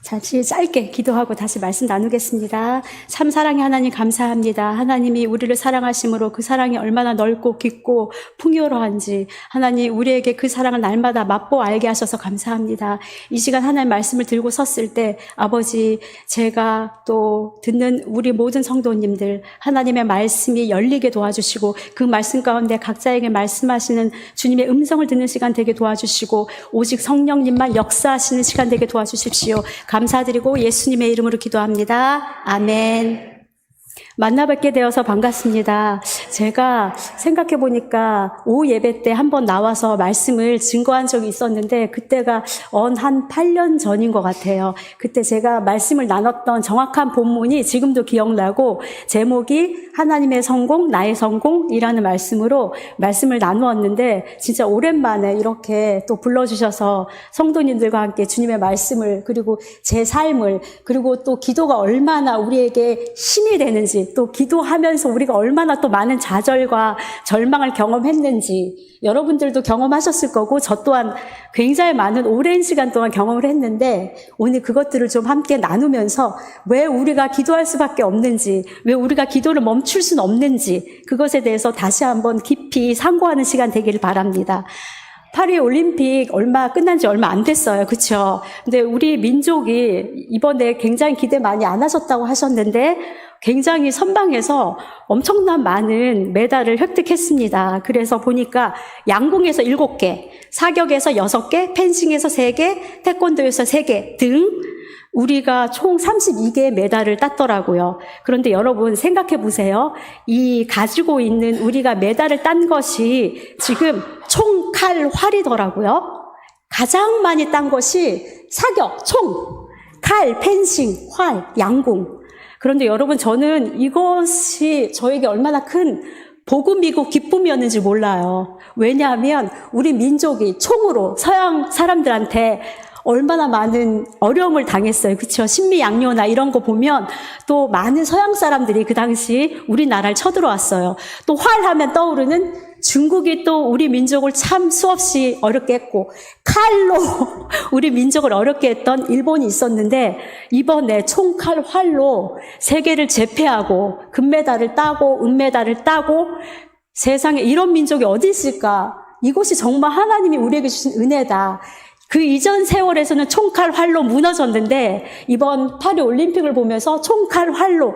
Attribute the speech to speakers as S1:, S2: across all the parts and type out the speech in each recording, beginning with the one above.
S1: 잠시 짧게 기도하고 다시 말씀 나누겠습니다. 참 사랑의 하나님 감사합니다. 하나님이 우리를 사랑하심으로 그 사랑이 얼마나 넓고 깊고 풍요로운지 하나님 우리에게 그 사랑을 날마다 맛보 알게 하셔서 감사합니다. 이 시간 하나님 말씀을 들고 섰을 때 아버지 제가 또 듣는 우리 모든 성도님들 하나님의 말씀이 열리게 도와주시고 그 말씀 가운데 각자에게 말씀하시는 주님의 음성을 듣는 시간 되게 도와주시고 오직 성령님만 역사하시는 시간 되게 도와주십시오. 감사드리고 예수님의 이름으로 기도합니다. 아멘. 만나뵙게 되어서 반갑습니다. 제가 생각해 보니까 오후 예배 때 한번 나와서 말씀을 증거한 적이 있었는데 그때가 한 8년 전인 것 같아요. 그때 제가 말씀을 나눴던 정확한 본문이 지금도 기억나고 제목이 하나님의 성공, 나의 성공이라는 말씀으로 말씀을 나누었는데 진짜 오랜만에 이렇게 또 불러주셔서 성도님들과 함께 주님의 말씀을 그리고 제 삶을 그리고 또 기도가 얼마나 우리에게 힘이 되는지 또 기도하면서 우리가 얼마나 또 많은 좌절과 절망을 경험했는지 여러분들도 경험하셨을 거고 저 또한 굉장히 많은 오랜 시간 동안 경험을 했는데 오늘 그것들을 좀 함께 나누면서 왜 우리가 기도할 수밖에 없는지 왜 우리가 기도를 멈출 수는 없는지 그것에 대해서 다시 한번 깊이 상고하는 시간 되기를 바랍니다. 파리 올림픽 끝난 지 얼마 안 됐어요. 그렇죠? 근데 우리 민족이 이번에 굉장히 기대 많이 안 하셨다고 하셨는데 굉장히 선방에서 엄청난 많은 메달을 획득했습니다. 그래서 보니까 양궁에서 7개, 사격에서 6개, 펜싱에서 3개, 태권도에서 3개 등 우리가 총 32개의 메달을 땄더라고요. 그런데 여러분 생각해 보세요. 이 가지고 있는 우리가 메달을 딴 것이 지금 총, 칼, 활이더라고요. 가장 많이 딴 것이 사격, 총, 칼, 펜싱, 활, 양궁. 그런데 여러분 저는 이것이 저에게 얼마나 큰 복음이고 기쁨이었는지 몰라요. 왜냐하면 우리 민족이 총으로 서양 사람들한테 얼마나 많은 어려움을 당했어요. 그렇죠? 신미양요나 이런 거 보면 또 많은 서양 사람들이 그 당시 우리나라를 쳐들어왔어요. 또 활하면 떠오르는 중국이 또 우리 민족을 참 수없이 어렵게 했고 칼로 우리 민족을 어렵게 했던 일본이 있었는데 이번에 총칼 활로 세계를 제패하고 금메달을 따고 은메달을 따고 세상에 이런 민족이 어디 있을까? 이것이 정말 하나님이 우리에게 주신 은혜다. 그 이전 세월에서는 총칼 활로 무너졌는데 이번 파리 올림픽을 보면서 총칼 활로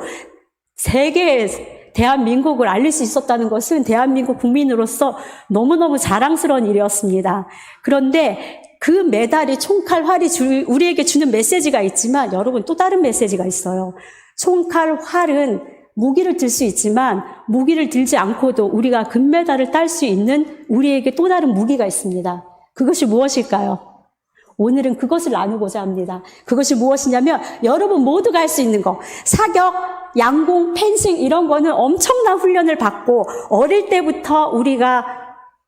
S1: 세계에 대한민국을 알릴 수 있었다는 것은 대한민국 국민으로서 너무너무 자랑스러운 일이었습니다. 그런데 그 메달이 총칼 활이 우리에게 주는 메시지가 있지만 여러분 또 다른 메시지가 있어요. 총칼 활은 무기를 들 수 있지만 무기를 들지 않고도 우리가 금메달을 딸 수 있는 우리에게 또 다른 무기가 있습니다. 그것이 무엇일까요? 오늘은 그것을 나누고자 합니다. 그것이 무엇이냐면 여러분 모두가 할 수 있는 거. 사격, 양궁, 펜싱 이런 거는 엄청난 훈련을 받고 어릴 때부터 우리가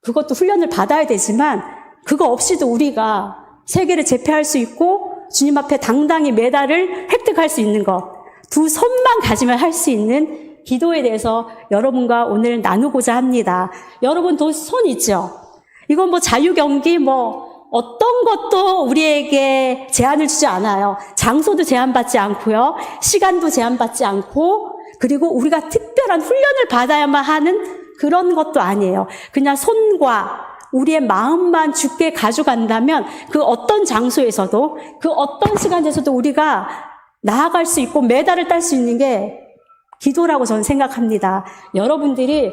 S1: 그것도 훈련을 받아야 되지만 그거 없이도 우리가 세계를 제패할 수 있고 주님 앞에 당당히 메달을 획득할 수 있는 것. 두 손만 가지면 할 수 있는 기도에 대해서 여러분과 오늘 나누고자 합니다. 여러분도 손 있죠? 이건 자유경기 어떤 것도 우리에게 제한을 주지 않아요. 장소도 제한받지 않고요. 시간도 제한받지 않고 그리고 우리가 특별한 훈련을 받아야만 하는 그런 것도 아니에요. 그냥 손과 우리의 마음만 죽게 가져간다면 그 어떤 장소에서도 그 어떤 시간에서도 우리가 나아갈 수 있고 메달을 딸 수 있는 게 기도라고 저는 생각합니다. 여러분들이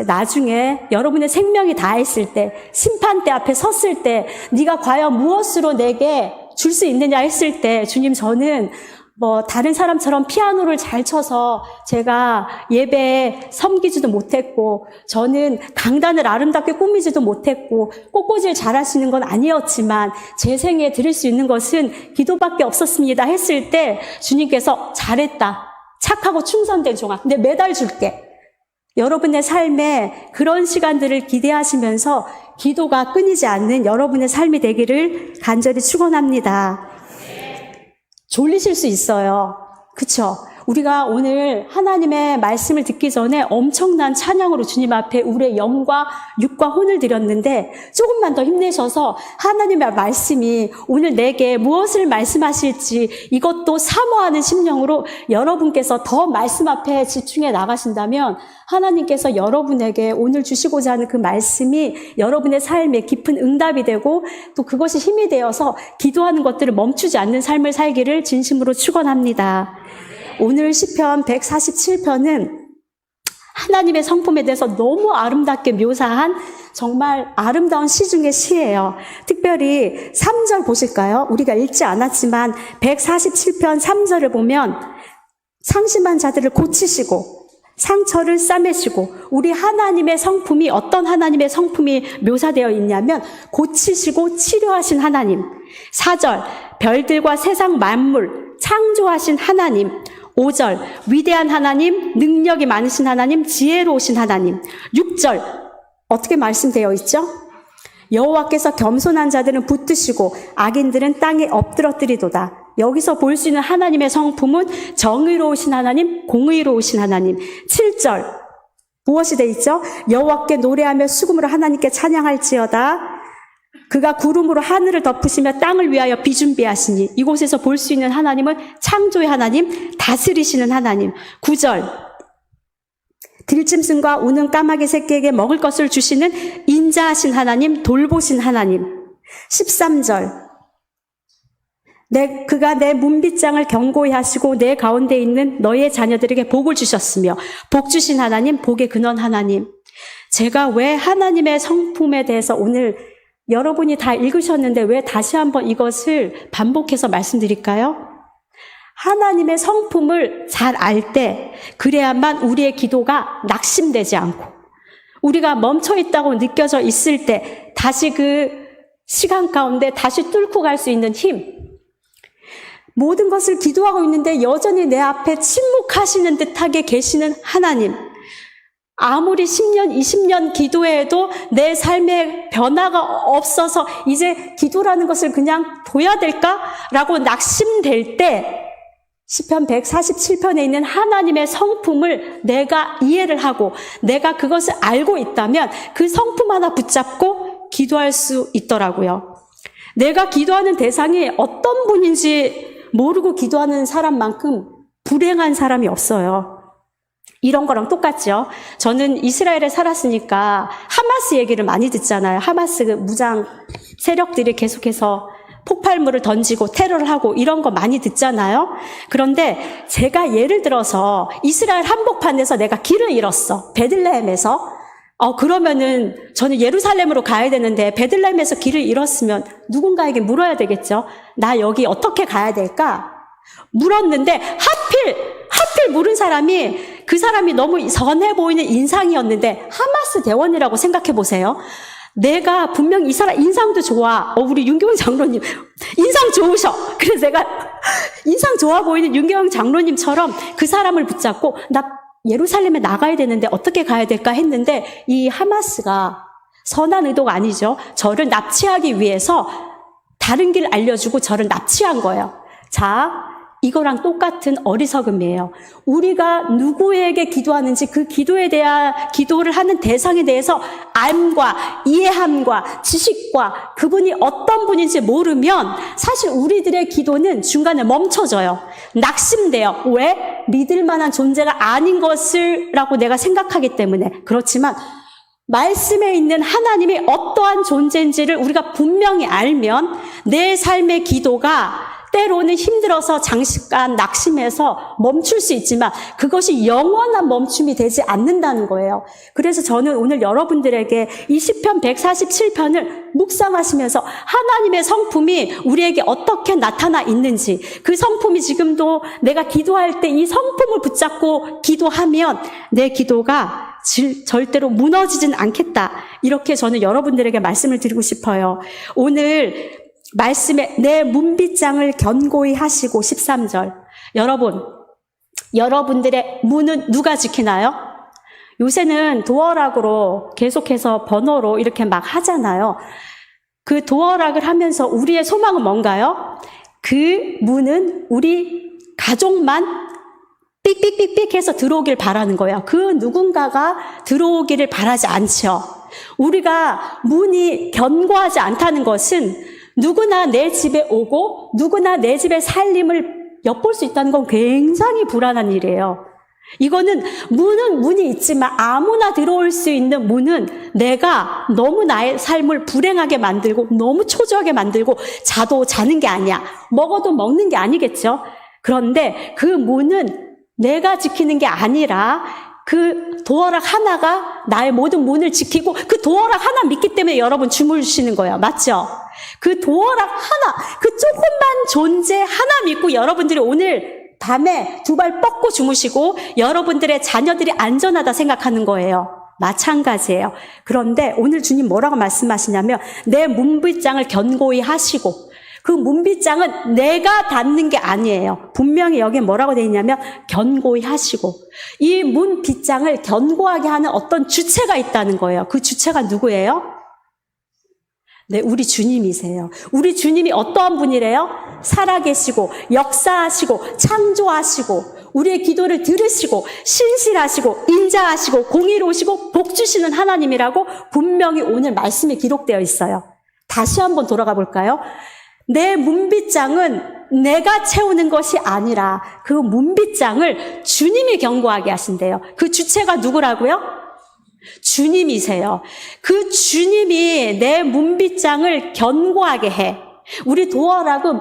S1: 나중에 여러분의 생명이 다했을 때 심판대 앞에 섰을 때 네가 과연 무엇으로 내게 줄 수 있느냐 했을 때 주님 저는 다른 사람처럼 피아노를 잘 쳐서 제가 예배에 섬기지도 못했고 저는 강단을 아름답게 꾸미지도 못했고 꽃꽂이를 잘하시는 건 아니었지만 제 생에 드릴 수 있는 것은 기도밖에 없었습니다 했을 때 주님께서 잘했다. 착하고 충성된 종아. 내 메달 줄게. 여러분의 삶에 그런 시간들을 기대하시면서 기도가 끊이지 않는 여러분의 삶이 되기를 간절히 축원합니다. 졸리실 수 있어요. 그쵸? 우리가 오늘 하나님의 말씀을 듣기 전에 엄청난 찬양으로 주님 앞에 우리의 영과 육과 혼을 드렸는데 조금만 더 힘내셔서 하나님의 말씀이 오늘 내게 무엇을 말씀하실지 이것도 사모하는 심령으로 여러분께서 더 말씀 앞에 집중해 나가신다면 하나님께서 여러분에게 오늘 주시고자 하는 그 말씀이 여러분의 삶에 깊은 응답이 되고 또 그것이 힘이 되어서 기도하는 것들을 멈추지 않는 삶을 살기를 진심으로 축원합니다. 오늘 시편 147편은 하나님의 성품에 대해서 너무 아름답게 묘사한 정말 아름다운 시 중의 시예요. 특별히 3절 보실까요? 우리가 읽지 않았지만 147편 3절을 보면 상심한 자들을 고치시고 상처를 싸매시고 우리 하나님의 성품이 어떤 하나님의 성품이 묘사되어 있냐면 고치시고 치료하신 하나님. 4절 별들과 세상 만물 창조하신 하나님. 5절 위대한 하나님, 능력이 많으신 하나님, 지혜로우신 하나님. 6절 어떻게 말씀되어 있죠? 여호와께서 겸손한 자들은 붙드시고 악인들은 땅에 엎드러뜨리도다. 여기서 볼 수 있는 하나님의 성품은 정의로우신 하나님, 공의로우신 하나님. 7절 무엇이 돼 있죠? 여호와께 노래하며 수금으로 하나님께 찬양할지어다. 그가 구름으로 하늘을 덮으시며 땅을 위하여 비 준비하시니. 이곳에서 볼 수 있는 하나님은 창조의 하나님, 다스리시는 하나님. 9절 들짐승과 우는 까마귀 새끼에게 먹을 것을 주시는 인자하신 하나님, 돌보신 하나님. 13절 그가 내 문빗장을 견고히 하시고 내 가운데 있는 너의 자녀들에게 복을 주셨으며 복 주신 하나님, 복의 근원 하나님. 제가 왜 하나님의 성품에 대해서 오늘 여러분이 다 읽으셨는데 왜 다시 한번 이것을 반복해서 말씀드릴까요? 하나님의 성품을 잘 알 때 그래야만 우리의 기도가 낙심되지 않고 우리가 멈춰있다고 느껴져 있을 때 다시 그 시간 가운데 다시 뚫고 갈 수 있는 힘. 모든 것을 기도하고 있는데 여전히 내 앞에 침묵하시는 듯하게 계시는 하나님. 아무리 10년, 20년 기도해도 내 삶에 변화가 없어서 이제 기도라는 것을 그냥 둬야 될까라고 낙심될 때 시편 147편에 있는 하나님의 성품을 내가 이해를 하고 내가 그것을 알고 있다면 그 성품 하나 붙잡고 기도할 수 있더라고요. 내가 기도하는 대상이 어떤 분인지 모르고 기도하는 사람만큼 불행한 사람이 없어요. 이런 거랑 똑같죠. 저는 이스라엘에 살았으니까 하마스 얘기를 많이 듣잖아요. 하마스 그 무장 세력들이 계속해서 폭발물을 던지고 테러를 하고 이런 거 많이 듣잖아요. 그런데 제가 예를 들어서 이스라엘 한복판에서 내가 길을 잃었어. 베들레헴에서. 그러면은 저는 예루살렘으로 가야 되는데 베들레헴에서 길을 잃었으면 누군가에게 물어야 되겠죠. 나 여기 어떻게 가야 될까? 물었는데 하필 물은 사람이 그 사람이 너무 선해 보이는 인상이었는데 하마스 대원이라고 생각해 보세요. 내가 분명 이 사람 인상도 좋아. 우리 윤경영 장로님 인상 좋으셔. 그래서 내가 인상 좋아 보이는 윤경영 장로님처럼 그 사람을 붙잡고 나 예루살렘에 나가야 되는데 어떻게 가야 될까 했는데 이 하마스가 선한 의도가 아니죠. 저를 납치하기 위해서 다른 길 알려주고 저를 납치한 거예요. 자, 이거랑 똑같은 어리석음이에요. 우리가 누구에게 기도하는지 그 기도에 대한 기도를 하는 대상에 대해서 암과 이해함과 지식과 그분이 어떤 분인지 모르면 사실 우리들의 기도는 중간에 멈춰져요. 낙심돼요. 왜? 믿을 만한 존재가 아닌 것을라고 내가 생각하기 때문에. 그렇지만 말씀에 있는 하나님이 어떠한 존재인지를 우리가 분명히 알면 내 삶의 기도가 때로는 힘들어서 장시간 낙심해서 멈출 수 있지만 그것이 영원한 멈춤이 되지 않는다는 거예요. 그래서 저는 오늘 여러분들에게 이 시편 147편을 묵상하시면서 하나님의 성품이 우리에게 어떻게 나타나 있는지 그 성품이 지금도 내가 기도할 때 이 성품을 붙잡고 기도하면 내 기도가 절대로 무너지진 않겠다. 이렇게 저는 여러분들에게 말씀을 드리고 싶어요. 오늘 말씀에 내 문빗장을 견고히 하시고 13절. 여러분들의 문은 누가 지키나요? 요새는 도어락으로 계속해서 번호로 이렇게 막 하잖아요. 그 도어락을 하면서 우리의 소망은 뭔가요? 그 문은 우리 가족만 삑삑삑삑 해서 들어오길 바라는 거예요. 그 누군가가 들어오기를 바라지 않죠. 우리가 문이 견고하지 않다는 것은 누구나 내 집에 오고 누구나 내 집의 살림을 엿볼 수 있다는 건 굉장히 불안한 일이에요. 이거는 문이 있지만 아무나 들어올 수 있는 문은 내가 너무 나의 삶을 불행하게 만들고 너무 초조하게 만들고 자도 자는 게 아니야. 먹어도 먹는 게 아니겠죠. 그런데 그 문은 내가 지키는 게 아니라 그 도어락 하나가 나의 모든 문을 지키고 그 도어락 하나 믿기 때문에 여러분 주무시는 거예요. 맞죠? 그 도어락 하나, 그 조금만 존재 하나 믿고 여러분들이 오늘 밤에 두 발 뻗고 주무시고 여러분들의 자녀들이 안전하다 생각하는 거예요. 마찬가지예요. 그런데 오늘 주님 뭐라고 말씀하시냐면 내 문빗장을 견고히 하시고 그 문빗장은 내가 닫는 게 아니에요. 분명히 여기에 뭐라고 되어 있냐면 견고히 하시고 이 문빗장을 견고하게 하는 어떤 주체가 있다는 거예요. 그 주체가 누구예요? 네, 우리 주님이세요. 우리 주님이 어떠한 분이래요? 살아계시고 역사하시고 창조하시고 우리의 기도를 들으시고 신실하시고 인자하시고 공의로우시고 복 주시는 하나님이라고 분명히 오늘 말씀에 기록되어 있어요. 다시 한번 돌아가 볼까요? 내 문빗장은 내가 채우는 것이 아니라 그 문빗장을 주님이 견고하게 하신대요. 그 주체가 누구라고요? 주님이세요. 그 주님이 내 문빗장을 견고하게 해. 우리 도어락은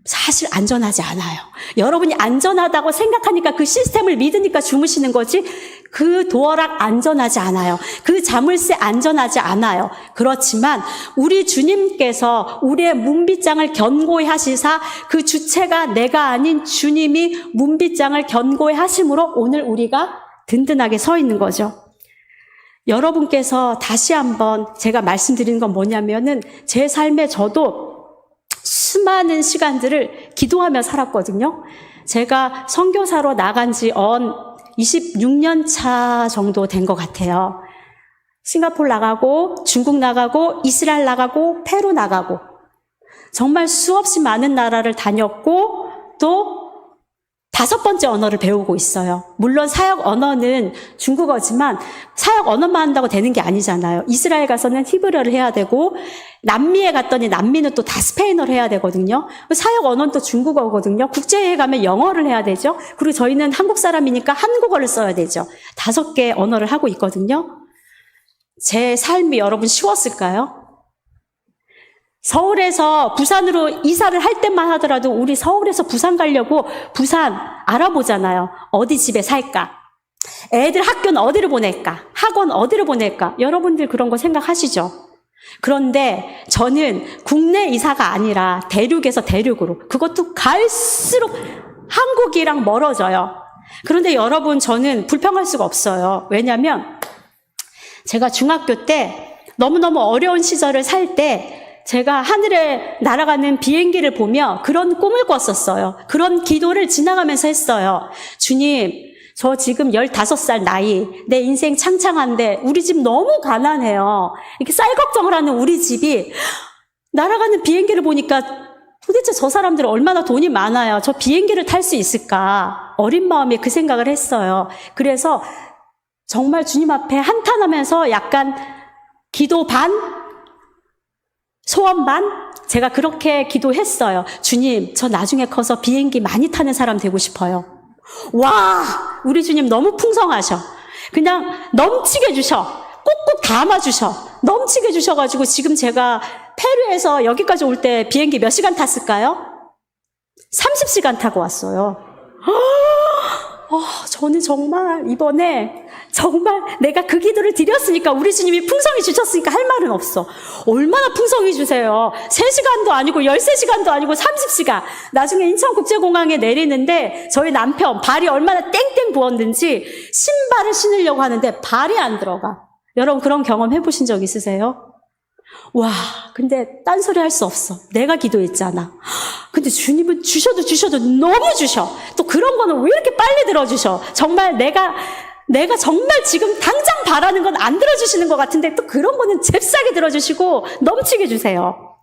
S1: 사실 안전하지 않아요. 여러분이 안전하다고 생각하니까 그 시스템을 믿으니까 주무시는 거지 그 도어락 안전하지 않아요. 그 자물쇠 안전하지 않아요. 그렇지만 우리 주님께서 우리의 문빗장을 견고히 하시사 그 주체가 내가 아닌 주님이 문빗장을 견고히 하심으로 오늘 우리가 든든하게 서 있는 거죠. 여러분께서 다시 한번 제가 말씀드리는 건 뭐냐면은 제 삶에 저도 수많은 시간들을 기도하며 살았거든요. 제가 선교사로 나간 지 26년 차 정도 된 것 같아요. 싱가포르 나가고 중국 나가고 이스라엘 나가고 페루 나가고 정말 수없이 많은 나라를 다녔고 또 5번째 언어를 배우고 있어요. 물론 사역 언어는 중국어지만 사역 언어만 한다고 되는 게 아니잖아요. 이스라엘 가서는 히브리어를 해야 되고 남미에 갔더니 남미는 또 다 스페인어를 해야 되거든요. 사역 언어는 또 중국어거든요. 국제회에 가면 영어를 해야 되죠. 그리고 저희는 한국 사람이니까 한국어를 써야 되죠. 5개 언어를 하고 있거든요. 제 삶이 여러분 쉬웠을까요? 서울에서 부산으로 이사를 할 때만 하더라도 우리 서울에서 부산 가려고 부산 알아보잖아요. 어디 집에 살까? 애들 학교는 어디를 보낼까? 학원 어디를 보낼까? 여러분들 그런 거 생각하시죠? 그런데 저는 국내 이사가 아니라 대륙에서 대륙으로 그것도 갈수록 한국이랑 멀어져요. 그런데 여러분 저는 불평할 수가 없어요. 왜냐하면 제가 중학교 때 너무너무 어려운 시절을 살 때 제가 하늘에 날아가는 비행기를 보며 그런 꿈을 꿨었어요. 그런 기도를 지나가면서 했어요. 주님, 저 지금 15살 나이, 내 인생 창창한데 우리 집 너무 가난해요. 이렇게 쌀 걱정을 하는 우리 집이 날아가는 비행기를 보니까 도대체 저 사람들은 얼마나 돈이 많아요. 저 비행기를 탈 수 있을까? 어린 마음에 그 생각을 했어요. 그래서 정말 주님 앞에 한탄하면서 약간 기도 반, 소원 반? 제가 그렇게 기도했어요. 주님, 저 나중에 커서 비행기 많이 타는 사람 되고 싶어요. 와, 우리 주님 너무 풍성하셔. 그냥 넘치게 주셔. 꾹꾹 담아주셔. 넘치게 주셔가지고 지금 제가 페루에서 여기까지 올 때 비행기 몇 시간 탔을까요? 30시간 타고 왔어요. 저는 정말 이번에 정말 내가 그 기도를 드렸으니까 우리 주님이 풍성히 주셨으니까 할 말은 없어. 얼마나 풍성히 주세요. 3시간도 아니고 13시간도 아니고 30시간. 나중에 인천국제공항에 내리는데 저희 남편 발이 얼마나 땡땡 부었는지 신발을 신으려고 하는데 발이 안 들어가. 여러분 그런 경험 해보신 적 있으세요? 와, 근데 딴소리 할 수 없어. 내가 기도했잖아. 근데 주님은 주셔도 너무 주셔. 또 그런 거는 왜 이렇게 빨리 들어주셔? 정말 내가 정말 지금 당장 바라는 건 안 들어주시는 것 같은데 또 그런 거는 잽싸게 들어주시고 넘치게 주세요.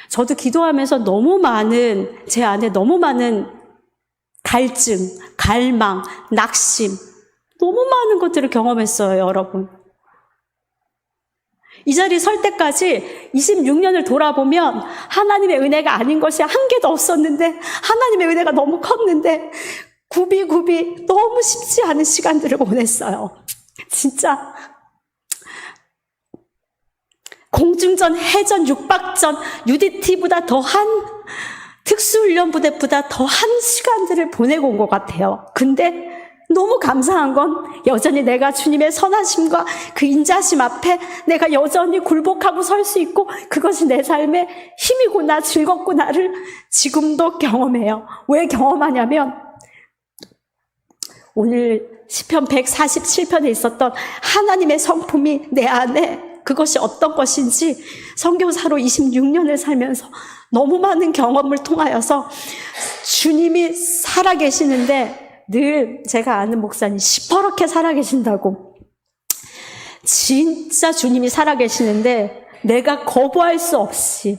S1: 저도 기도하면서 제 안에 너무 많은 갈증, 갈망, 낙심, 너무 많은 것들을 경험했어요, 여러분. 이 자리에 설 때까지 26년을 돌아보면 하나님의 은혜가 아닌 것이 한 개도 없었는데, 하나님의 은혜가 너무 컸는데 굽이 너무 쉽지 않은 시간들을 보냈어요. 진짜 공중전, 해전, 육박전, UDT보다 더한, 특수훈련부대보다 더한 시간들을 보내고 온 것 같아요. 근데 너무 감사한 건 여전히 내가 주님의 선하심과 그 인자심 앞에 내가 여전히 굴복하고 설 수 있고, 그것이 내 삶의 힘이구나, 즐겁구나를 지금도 경험해요. 왜 경험하냐면 오늘 시편 147편에 있었던 하나님의 성품이 내 안에, 그것이 어떤 것인지 선교사로 26년을 살면서 너무 많은 경험을 통하여서 주님이 살아계시는데, 늘 제가 아는 목사님 시퍼렇게 살아계신다고, 진짜 주님이 살아계시는데 내가 거부할 수 없이,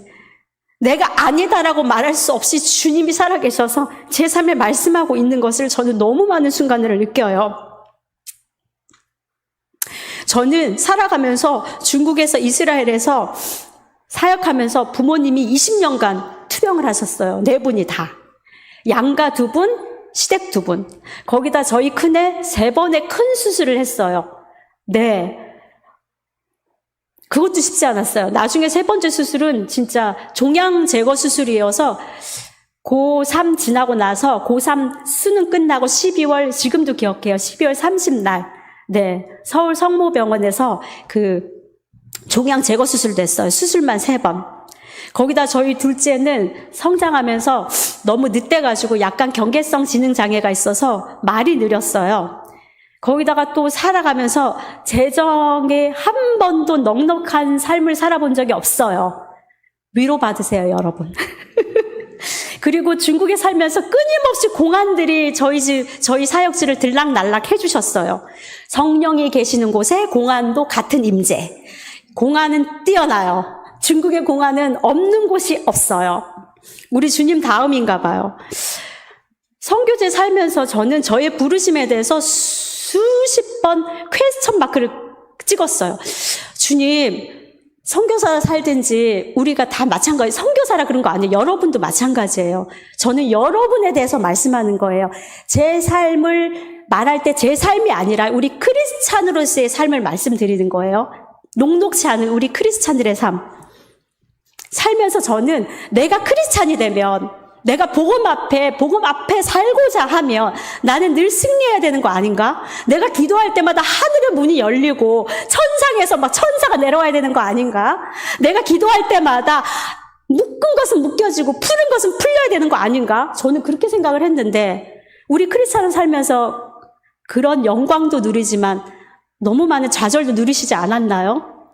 S1: 내가 아니다라고 말할 수 없이 주님이 살아계셔서 제 삶에 말씀하고 있는 것을 저는 너무 많은 순간들을 느껴요. 저는 살아가면서 중국에서 이스라엘에서 사역하면서 부모님이 20년간 투병을 하셨어요. 4분이 다. 양가 2분, 시댁 2분. 거기다 저희 큰애 3번의 큰 수술을 했어요. 네. 그것도 쉽지 않았어요. 나중에 3번째 수술은 진짜 종양 제거 수술이어서 고3 지나고 나서 고3 수능 끝나고 12월, 지금도 기억해요. 12월 30날. 네. 서울 성모병원에서 그 종양 제거 수술 됐어요. 수술만 3번. 거기다 저희 둘째는 성장하면서 너무 늦대가지고 약간 경계성 지능 장애가 있어서 말이 느렸어요. 거기다가 또 살아가면서 재정에 한 번도 넉넉한 삶을 살아본 적이 없어요. 위로받으세요, 여러분. 그리고 중국에 살면서 끊임없이 공안들이 저희 사역지를 들락날락 해주셨어요. 성령이 계시는 곳에 공안도 같은 임재. 공안은 뛰어나요. 중국의 공안은 없는 곳이 없어요. 우리 주님 다음인가 봐요. 선교제 살면서 저는 저의 부르심에 대해서 수십 번 퀘스천 마크를 찍었어요. 주님, 선교사 살든지 우리가 다 마찬가지, 선교사라 그런 거 아니에요. 여러분도 마찬가지예요. 저는 여러분에 대해서 말씀하는 거예요. 제 삶을 말할 때 제 삶이 아니라 우리 크리스찬으로서의 삶을 말씀드리는 거예요. 녹록치 않은 우리 크리스찬들의 삶. 살면서 저는 내가 크리스찬이 되면, 내가 복음 앞에 살고자 하면 나는 늘 승리해야 되는 거 아닌가? 내가 기도할 때마다 하늘의 문이 열리고 천상에서 막 천사가 내려와야 되는 거 아닌가? 내가 기도할 때마다 묶은 것은 묶여지고 푸른 것은 풀려야 되는 거 아닌가? 저는 그렇게 생각을 했는데, 우리 크리스찬을 살면서 그런 영광도 누리지만 너무 많은 좌절도 누리시지 않았나요?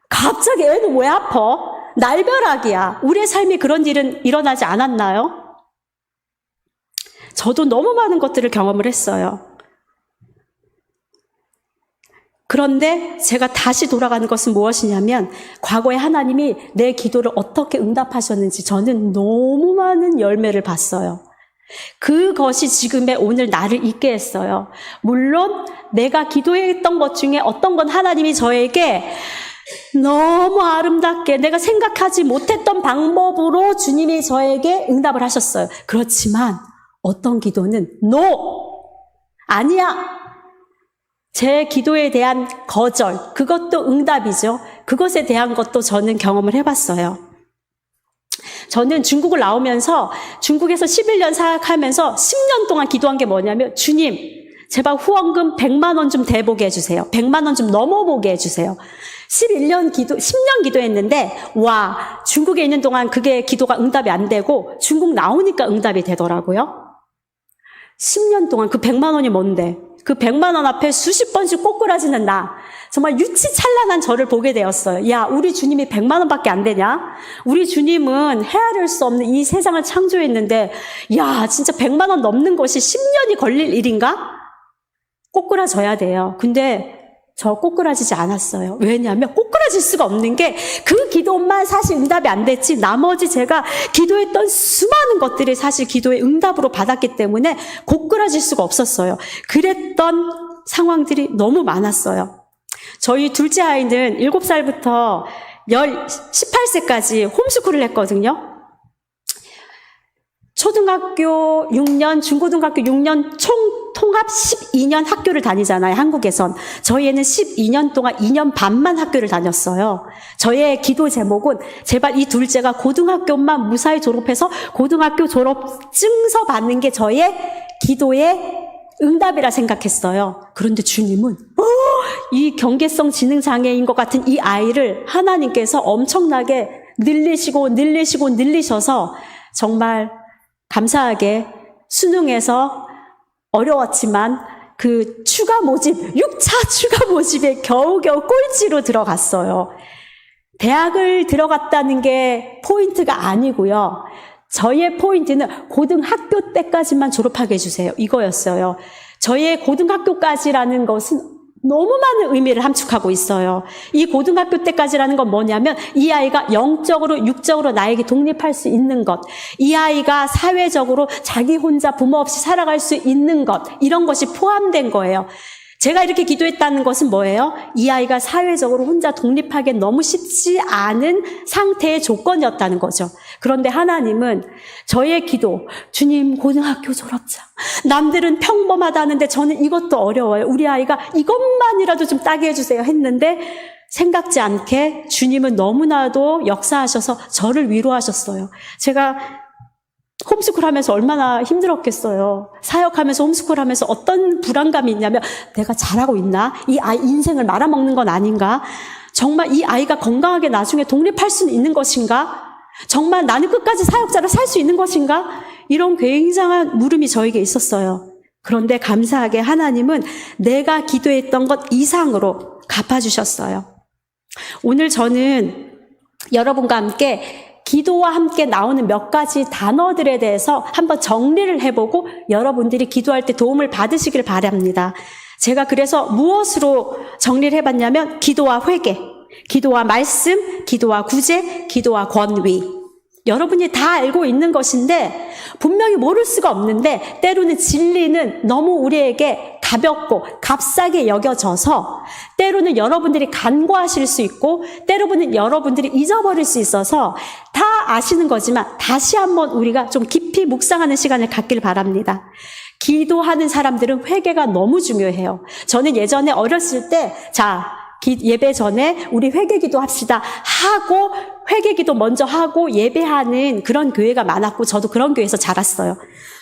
S1: 갑자기 애는 왜 아파? 날벼락이야. 우리의 삶에 그런 일은 일어나지 않았나요? 저도 너무 많은 것들을 경험을 했어요. 그런데 제가 다시 돌아가는 것은 무엇이냐면, 과거에 하나님이 내 기도를 어떻게 응답하셨는지 저는 너무 많은 열매를 봤어요. 그것이 지금의 오늘 나를 있게 했어요. 물론 내가 기도했던 것 중에 어떤 건 하나님이 저에게 너무 아름답게 내가 생각하지 못했던 방법으로 주님이 저에게 응답을 하셨어요. 그렇지만 어떤 기도는 NO! 아니야! 제 기도에 대한 거절, 그것도 응답이죠. 그것에 대한 것도 저는 경험을 해봤어요. 저는 중국을 나오면서 중국에서 11년 사역하면서 10년 동안 기도한 게 뭐냐면, 주님, 제발 후원금 100만 원 좀 대보게 해주세요. 100만 원 좀 넘어보게 해주세요. 10년 기도했는데, 와, 중국에 있는 동안 그게 기도가 응답이 안 되고 중국 나오니까 응답이 되더라고요. 10년 동안 그 100만 원이 뭔데? 그 100만 원 앞에 수십 번씩 꼬꾸라지는 나, 정말 유치찬란한 저를 보게 되었어요. 야, 우리 주님이 100만 원밖에 안 되냐? 우리 주님은 헤아릴 수 없는 이 세상을 창조했는데, 야, 진짜 100만 원 넘는 것이 10년이 걸릴 일인가? 꼬꾸라져야 돼요. 근데 저 꼬꾸라지지 않았어요. 왜냐하면 꼬꾸라질 수가 없는 게 그 기도만 사실 응답이 안 됐지 나머지 제가 기도했던 수많은 것들이 사실 기도의 응답으로 받았기 때문에 꼬꾸라질 수가 없었어요. 그랬던 상황들이 너무 많았어요. 저희 둘째 아이는 7살부터 18세까지 홈스쿨을 했거든요. 초등학교 6년, 중고등학교 6년 총 통합 12년 학교를 다니잖아요, 한국에선. 저희 애는 12년 동안 2년 반만 학교를 다녔어요. 저의 기도 제목은 제발 이 둘째가 고등학교만 무사히 졸업해서 고등학교 졸업 증서 받는 게 저의 기도의 응답이라 생각했어요. 그런데 주님은 이 경계성 지능 장애인 것 같은 이 아이를 하나님께서 엄청나게 늘리셔서 정말 감사하게 수능에서 어려웠지만 그 추가 모집, 6차 추가 모집에 겨우겨우 꼴찌로 들어갔어요. 대학을 들어갔다는 게 포인트가 아니고요. 저의 포인트는 고등학교 때까지만 졸업하게 해주세요. 이거였어요. 저의 고등학교까지라는 것은 너무 많은 의미를 함축하고 있어요. 이 고등학교 때까지라는 건 뭐냐면 이 아이가 영적으로 육적으로 나에게 독립할 수 있는 것, 이 아이가 사회적으로 자기 혼자 부모 없이 살아갈 수 있는 것, 이런 것이 포함된 거예요. 제가 이렇게 기도했다는 것은 뭐예요? 이 아이가 사회적으로 혼자 독립하기 너무 쉽지 않은 상태의 조건이었다는 거죠. 그런데 하나님은 저의 기도, 주님 고등학교 졸업자, 남들은 평범하다는데 저는 이것도 어려워요. 우리 아이가 이것만이라도 좀 따게 해주세요 했는데 생각지 않게 주님은 너무나도 역사하셔서 저를 위로하셨어요. 제가 홈스쿨 하면서 얼마나 힘들었겠어요. 사역하면서 홈스쿨 하면서 어떤 불안감이 있냐면 내가 잘하고 있나? 이 아이 인생을 말아먹는 건 아닌가? 정말 이 아이가 건강하게 나중에 독립할 수 있는 것인가? 정말 나는 끝까지 사역자로 살 수 있는 것인가? 이런 굉장한 물음이 저에게 있었어요. 그런데 감사하게 하나님은 내가 기도했던 것 이상으로 갚아주셨어요. 오늘 저는 여러분과 함께 기도와 함께 나오는 몇 가지 단어들에 대해서 한번 정리를 해보고 여러분들이 기도할 때 도움을 받으시길 바랍니다. 제가 그래서 무엇으로 정리를 해봤냐면 기도와 회개, 기도와 말씀, 기도와 구제, 기도와 권위. 여러분이 다 알고 있는 것인데 분명히 모를 수가 없는데 때로는 진리는 너무 우리에게 가볍고 값싸게 여겨져서 때로는 여러분들이 간과하실 수 있고 때로는 여러분들이 잊어버릴 수 있어서 다 아시는 거지만 다시 한번 우리가 좀 깊이 묵상하는 시간을 갖길 바랍니다. 기도하는 사람들은 회개가 너무 중요해요. 저는 예전에 어렸을 때 예배 전에 우리 회개기도 합시다 하고 회개기도 먼저 하고 예배하는 그런 교회가 많았고 저도 그런 교회에서 자랐어요.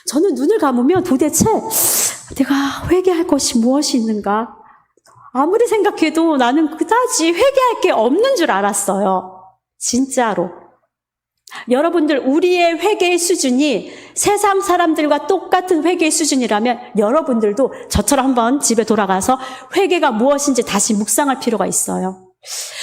S1: 저는 눈을 감으면 도대체 내가 회개할 것이 무엇이 있는가? 아무리 생각해도 나는 그다지 회개할 게 없는 줄 알았어요. 진짜로. 여러분들 우리의 회개의 수준이 세상 사람들과 똑같은 회개의 수준이라면 여러분들도 저처럼 한번 집에 돌아가서 회개가 무엇인지 다시 묵상할 필요가 있어요.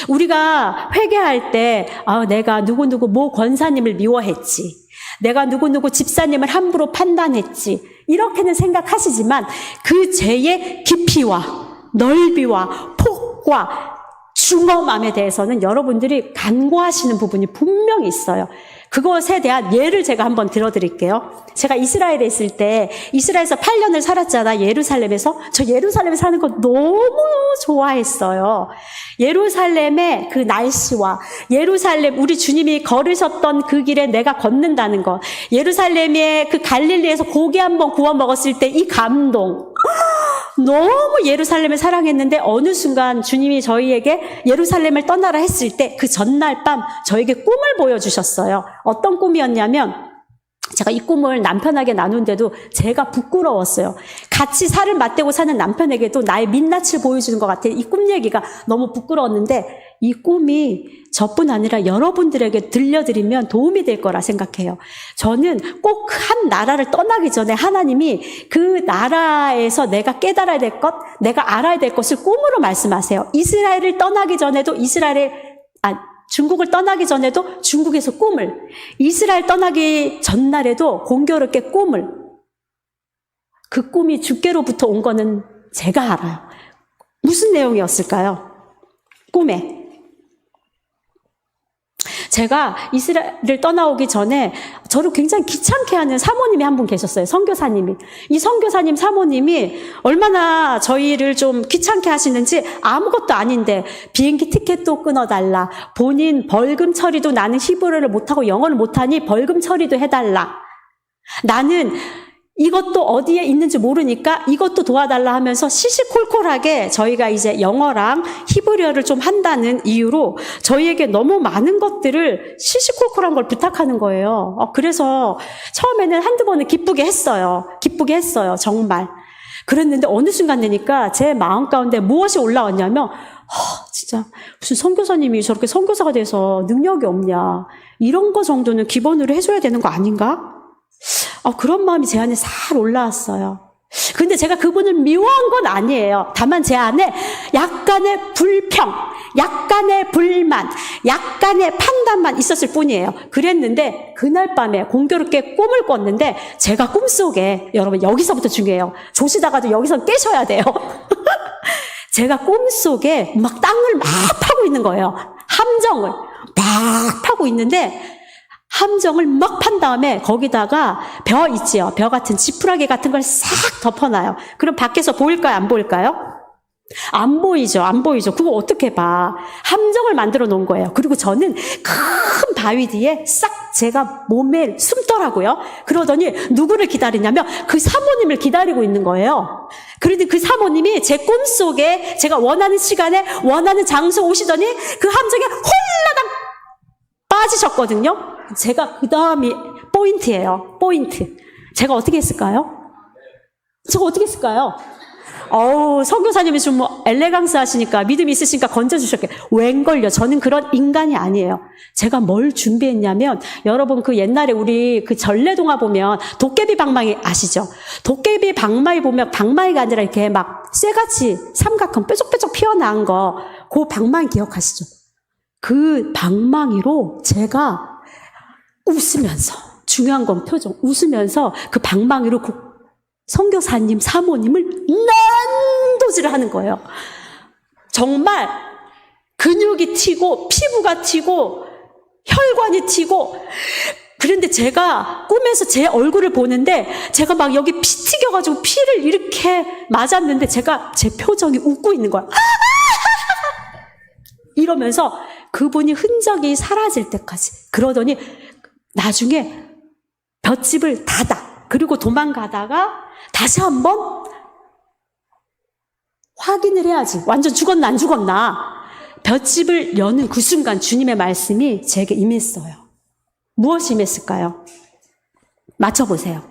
S1: 우리가 회개할 때 내가 누구누구 모 권사님을 미워했지, 내가 누구누구 집사님을 함부로 판단했지 이렇게는 생각하시지만 그 죄의 깊이와 넓이와 폭과 중험함에 대해서는 여러분들이 간과하시는 부분이 분명히 있어요. 그것에 대한 예를 제가 한번 들어드릴게요. 제가 이스라엘에 있을 때 이스라엘에서 8년을 살았잖아. 예루살렘에서. 저 예루살렘에 사는 거 너무 좋아했어요. 예루살렘의 그 날씨와 예루살렘 우리 주님이 걸으셨던 그 길에 내가 걷는다는 거, 예루살렘의 그 갈릴리에서 고기 한번 구워 먹었을 때 이 감동, 너무 예루살렘을 사랑했는데 어느 순간 주님이 저희에게 예루살렘을 떠나라 했을 때 그 전날 밤 저에게 꿈을 보여주셨어요. 어떤 꿈이었냐면 제가 이 꿈을 남편에게 나눈데도 제가 부끄러웠어요. 같이 살을 맞대고 사는 남편에게도 나의 민낯을 보여주는 것 같아요. 이 꿈 얘기가 너무 부끄러웠는데 이 꿈이 저뿐 아니라 여러분들에게 들려드리면 도움이 될 거라 생각해요. 저는 꼭 한 나라를 떠나기 전에 하나님이 그 나라에서 내가 깨달아야 될 것, 내가 알아야 될 것을 꿈으로 말씀하세요. 이스라엘을 떠나기 전에도 중국을 떠나기 전에도 중국에서 꿈을, 이스라엘 떠나기 전날에도 공교롭게 꿈을, 그 꿈이 주께로부터 온 거는 제가 알아요. 무슨 내용이었을까요? 꿈에. 제가 이스라엘을 떠나오기 전에 저를 굉장히 귀찮게 하는 사모님이 한 분 계셨어요. 선교사님이. 이 선교사님 사모님이 얼마나 저희를 좀 귀찮게 하시는지 아무것도 아닌데 비행기 티켓도 끊어달라. 본인 벌금 처리도 나는 히브리어를 못하고 영어를 못하니 벌금 처리도 해달라. 나는 이것도 어디에 있는지 모르니까 이것도 도와달라 하면서 시시콜콜하게 저희가 이제 영어랑 히브리어를 좀 한다는 이유로 저희에게 너무 많은 것들을 시시콜콜한 걸 부탁하는 거예요. 그래서 처음에는 한두 번은 기쁘게 했어요. 정말. 그랬는데 어느 순간 되니까 제 마음 가운데 무엇이 올라왔냐면 진짜 무슨 선교사님이 저렇게 선교사가 돼서 능력이 없냐. 이런 거 정도는 기본으로 해줘야 되는 거 아닌가? 그런 마음이 제 안에 살 올라왔어요. 근데 제가 그분을 미워한 건 아니에요. 다만 제 안에 약간의 불평, 약간의 불만, 약간의 판단만 있었을 뿐이에요. 그랬는데 그날 밤에 공교롭게 꿈을 꿨는데 제가 꿈속에, 여러분 여기서부터 중요해요. 조시다가도 여기서 깨셔야 돼요. 제가 꿈속에 막 땅을 막 파고 있는 거예요. 함정을 막 파고 있는데 함정을 막 판 다음에 거기다가 벼 있지요. 벼 같은 지푸라기 같은 걸 싹 덮어놔요. 그럼 밖에서 보일까요? 안 보일까요? 안 보이죠. 그거 어떻게 봐. 함정을 만들어 놓은 거예요. 그리고 저는 큰 바위 뒤에 싹 제가 몸에 숨더라고요. 그러더니 누구를 기다리냐면 그 사모님을 기다리고 있는 거예요. 그런데 그 사모님이 제 꿈속에 제가 원하는 시간에 원하는 장소 오시더니 그 함정에 홀라당 빠지셨거든요. 제가 그 다음이 포인트예요. 포인트. 제가 어떻게 했을까요? 선교사님이 좀 엘레강스 하시니까 믿음이 있으시니까 건져주셨게. 웬걸요? 저는 그런 인간이 아니에요. 제가 뭘 준비했냐면 여러분 그 옛날에 우리 그 전래동화 보면 도깨비 방망이 아시죠? 도깨비 방망이 보면 방망이가 아니라 이렇게 막 쇠같이 삼각형 뾰족뾰족 피어나온 거 그 방망이 기억하시죠? 그 방망이로 제가 웃으면서, 중요한 건 표정, 웃으면서 그 방망이로 그 선교사님 사모님을 난도질을 하는 거예요. 정말 근육이 튀고 피부가 튀고 혈관이 튀고. 그런데 제가 꿈에서 제 얼굴을 보는데 제가 막 여기 피 튀겨가지고 피를 이렇게 맞았는데 제가 제 표정이 웃고 있는 거야. 이러면서 그분이 흔적이 사라질 때까지. 그러더니 나중에 볏집을 닫아. 그리고 도망가다가 다시 한번 확인을 해야지. 완전 죽었나 안 죽었나. 볏집을 여는 그 순간 주님의 말씀이 제게 임했어요. 무엇이 임했을까요? 맞춰보세요.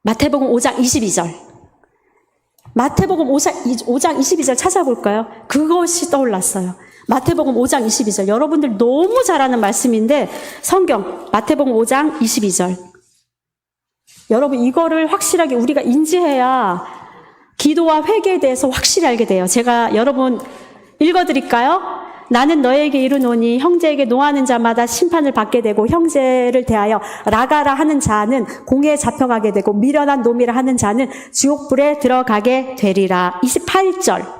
S1: 마태복음 5장 22절. 마태복음 5장 22절 찾아볼까요? 그것이 떠올랐어요. 마태복음 5장 22절. 여러분들 너무 잘 아는 말씀인데 성경 마태복음 5장 22절. 여러분 이거를 확실하게 우리가 인지해야 기도와 회개에 대해서 확실히 알게 돼요. 제가 여러분 읽어드릴까요? 나는 너에게 이르노니 형제에게 노하는 자마다 심판을 받게 되고 형제를 대하여 라가라 하는 자는 공회에 잡혀가게 되고 미련한 놈이라 하는 자는 지옥불에 들어가게 되리라. 28절.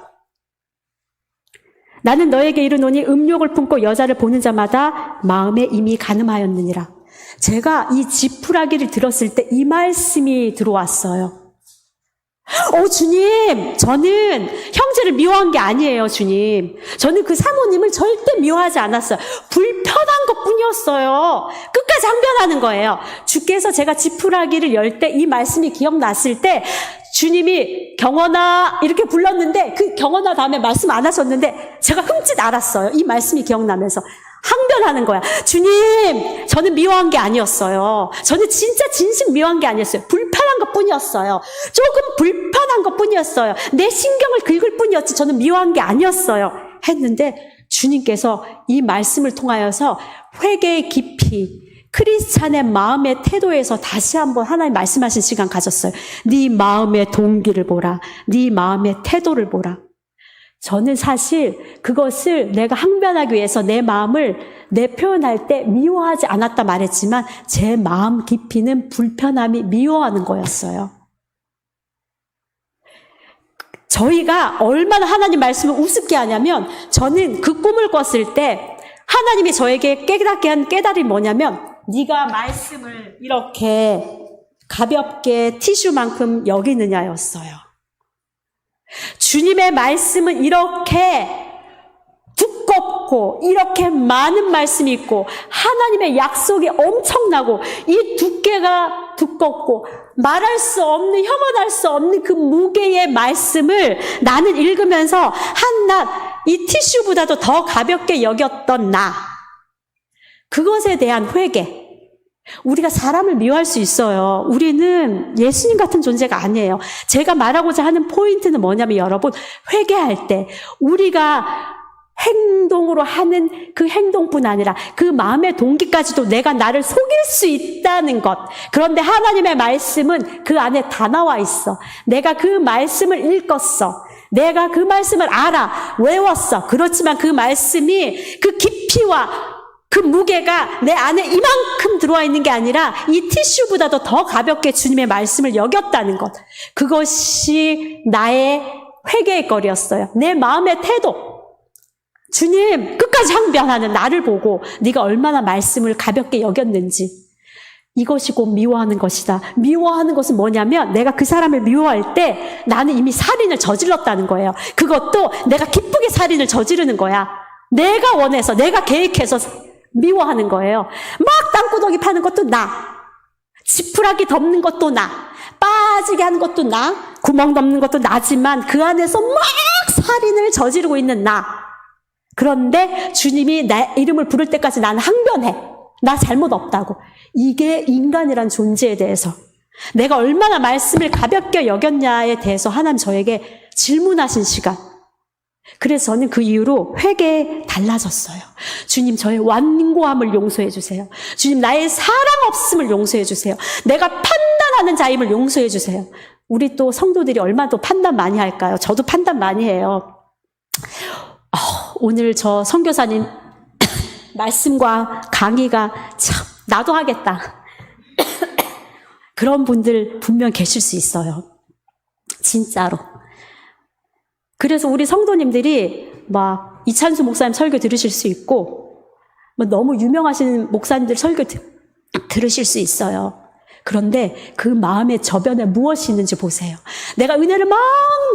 S1: 나는 너에게 이르노니 음욕을 품고 여자를 보는 자마다 마음에 이미 간음하였느니라. 제가 이 지푸라기를 들었을 때 이 말씀이 들어왔어요. 주님, 저는 형제를 미워한 게 아니에요, 주님. 저는 그 사모님을 절대 미워하지 않았어요. 불편한 것 뿐이었어요. 끝까지 항변하는 거예요. 주께서 제가 지푸라기를 열 때 이 말씀이 기억났을 때 주님이 경원아 이렇게 불렀는데 그 경원아 다음에 말씀 안 하셨는데 제가 흠칫 알았어요. 이 말씀이 기억나면서 항변하는 거야. 주님, 저는 미워한 게 아니었어요. 저는 진짜 진심 미워한 게 아니었어요. 불편한 것 뿐이었어요. 조금 불편한 것 뿐이었어요. 내 신경을 긁을 뿐이었지 저는 미워한 게 아니었어요. 했는데 주님께서 이 말씀을 통하여서 회개의 깊이, 크리스찬의 마음의 태도에서 다시 한번 하나님 말씀하신 시간 가졌어요. 네 마음의 동기를 보라. 네 마음의 태도를 보라. 저는 사실 그것을 내가 항변하기 위해서 내 마음을 내 표현할 때 미워하지 않았다 말했지만 제 마음 깊이는 불편함이 미워하는 거였어요. 저희가 얼마나 하나님 말씀을 우습게 하냐면, 저는 그 꿈을 꿨을 때 하나님이 저에게 깨닫게 한 깨달음이 뭐냐면, 네가 말씀을 이렇게 가볍게 티슈만큼 여기느냐였어요. 주님의 말씀은 이렇게 두껍고 이렇게 많은 말씀이 있고 하나님의 약속이 엄청나고 이 두께가 두껍고 말할 수 없는, 혐오할 수 없는 그 무게의 말씀을 나는 읽으면서 한낱 이 티슈보다도 더 가볍게 여겼던 나, 그것에 대한 회개. 우리가 사람을 미워할 수 있어요. 우리는 예수님 같은 존재가 아니에요. 제가 말하고자 하는 포인트는 뭐냐면, 여러분, 회개할 때 우리가 행동으로 하는 그 행동뿐 아니라 그 마음의 동기까지도 내가 나를 속일 수 있다는 것. 그런데 하나님의 말씀은 그 안에 다 나와 있어. 내가 그 말씀을 읽었어. 내가 그 말씀을 알아. 외웠어. 그렇지만 그 말씀이 그 깊이와 그 무게가 내 안에 이만큼 들어와 있는 게 아니라 이 티슈보다도 더 가볍게 주님의 말씀을 여겼다는 것. 그것이 나의 회개의 거리였어요. 내 마음의 태도. 주님, 끝까지 항변하는 나를 보고 네가 얼마나 말씀을 가볍게 여겼는지. 이것이 곧 미워하는 것이다. 미워하는 것은 뭐냐면, 내가 그 사람을 미워할 때 나는 이미 살인을 저질렀다는 거예요. 그것도 내가 기쁘게 살인을 저지르는 거야. 내가 원해서, 내가 계획해서 미워하는 거예요. 막 땅구덩이 파는 것도 나, 지푸라기 덮는 것도 나, 빠지게 하는 것도 나, 구멍 덮는 것도 나지만 그 안에서 막 살인을 저지르고 있는 나. 그런데 주님이 내 이름을 부를 때까지 나는 항변해. 나 잘못 없다고. 이게 인간이란 존재에 대해서 내가 얼마나 말씀을 가볍게 여겼냐에 대해서 하나님 저에게 질문하신 시간. 그래서 저는 그 이후로 회개에 달라졌어요. 주님, 저의 완고함을 용서해 주세요. 주님, 나의 사랑 없음을 용서해 주세요. 내가 판단하는 자임을 용서해 주세요. 우리 또 성도들이 얼마나 또 판단 많이 할까요? 저도 판단 많이 해요. 오늘 저 선교사님 말씀과 강의가 참 나도 하겠다. 그런 분들 분명 계실 수 있어요. 진짜로. 그래서 우리 성도님들이 막 이찬수 목사님 설교 들으실 수 있고, 뭐 너무 유명하신 목사님들 설교 들으실 수 있어요. 그런데 그 마음의 저변에 무엇이 있는지 보세요. 내가 은혜를 막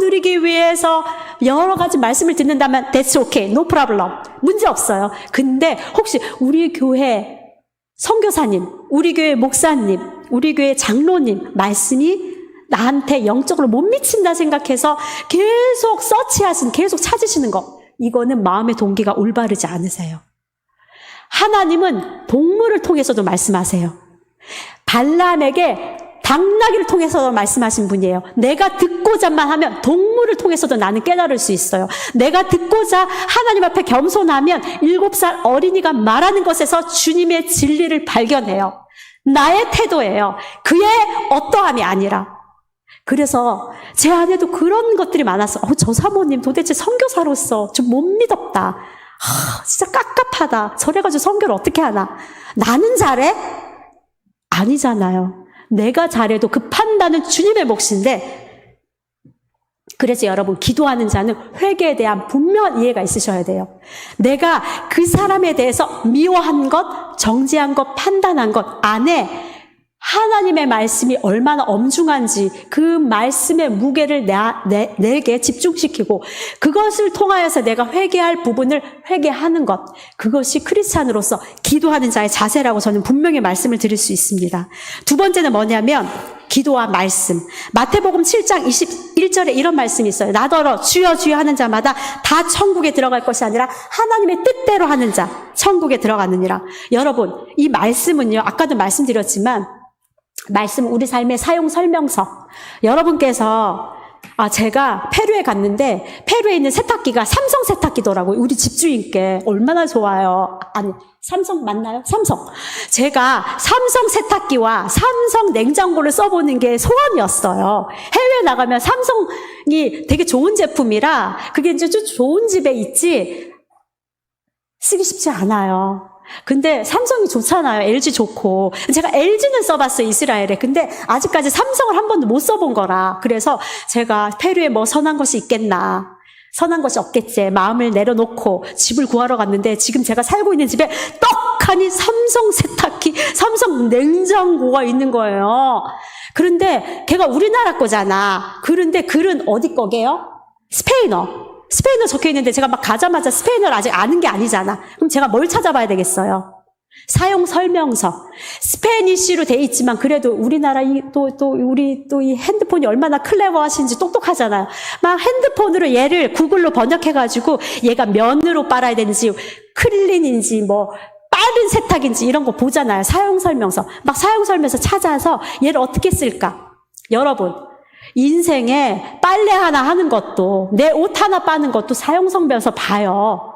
S1: 누리기 위해서 여러 가지 말씀을 듣는다면 that's okay, no problem. 문제 없어요. 근데 혹시 우리 교회 선교사님, 우리 교회 목사님, 우리 교회 장로님 말씀이 나한테 영적으로 못 미친다 생각해서 계속 서치하신, 계속 찾으시는 거, 이거는 마음의 동기가 올바르지 않으세요. 하나님은 동물을 통해서도 말씀하세요. 발람에게 당나귀를 통해서도 말씀하신 분이에요. 내가 듣고자만 하면 동물을 통해서도 나는 깨달을 수 있어요. 내가 듣고자 하나님 앞에 겸손하면 7살 어린이가 말하는 것에서 주님의 진리를 발견해요. 나의 태도예요. 그의 어떠함이 아니라. 그래서 제 안에도 그런 것들이 많았어. 저 사모님 도대체 선교사로서 좀 못 믿었다. 진짜 깝깝하다. 저래가지고 선교를 어떻게 하나. 나는 잘해? 아니잖아요. 내가 잘해도 그 판단은 주님의 몫인데, 그래서 여러분, 기도하는 자는 회개에 대한 분명한 이해가 있으셔야 돼요. 내가 그 사람에 대해서 미워한 것, 정죄한 것, 판단한 것 안에 하나님의 말씀이 얼마나 엄중한지 그 말씀의 무게를 내게 집중시키고 그것을 통하여서 내가 회개할 부분을 회개하는 것, 그것이 크리스찬으로서 기도하는 자의 자세라고 저는 분명히 말씀을 드릴 수 있습니다. 두 번째는 뭐냐면 기도와 말씀. 마태복음 7장 21절에 이런 말씀이 있어요. 나더러 주여 주여 하는 자마다 다 천국에 들어갈 것이 아니라 하나님의 뜻대로 하는 자 천국에 들어가느니라. 여러분, 이 말씀은요, 아까도 말씀드렸지만 말씀 우리 삶의 사용 설명서. 여러분께서 제가 페루에 갔는데 페루에 있는 세탁기가 삼성 세탁기더라고요. 우리 집주인께 얼마나 좋아요. 아니, 삼성 맞나요? 삼성. 제가 삼성 세탁기와 삼성 냉장고를 써보는 게 소원이었어요. 해외에 나가면 삼성이 되게 좋은 제품이라 그게 이제 좀 좋은 집에 있지 쓰기 쉽지 않아요. 근데 삼성이 좋잖아요. LG 좋고. 제가 LG는 써봤어요, 이스라엘에. 근데 아직까지 삼성을 한 번도 못 써본 거라. 그래서 제가 페루에 뭐 선한 것이 있겠나. 선한 것이 없겠지. 마음을 내려놓고 집을 구하러 갔는데 지금 제가 살고 있는 집에 떡하니 삼성 세탁기, 삼성 냉장고가 있는 거예요. 그런데 걔가 우리나라 거잖아. 그런데 글은 어디 거게요? 스페인어 적혀 있는데 제가 막 가자마자 스페인어를 아직 아는 게 아니잖아. 그럼 제가 뭘 찾아봐야 되겠어요? 사용 설명서. 스페니쉬로 돼 있지만 그래도 우리나라 우리 이 핸드폰이 얼마나 클레버하신지 똑똑하잖아요. 막 핸드폰으로 얘를 구글로 번역해가지고 얘가 면으로 빨아야 되는지 클린인지 뭐 빠른 세탁인지 이런 거 보잖아요. 사용 설명서. 막 사용 설명서 찾아서 얘를 어떻게 쓸까? 여러분, 인생에 빨래 하나 하는 것도 내 옷 하나 빠는 것도 사용 설명서 봐요.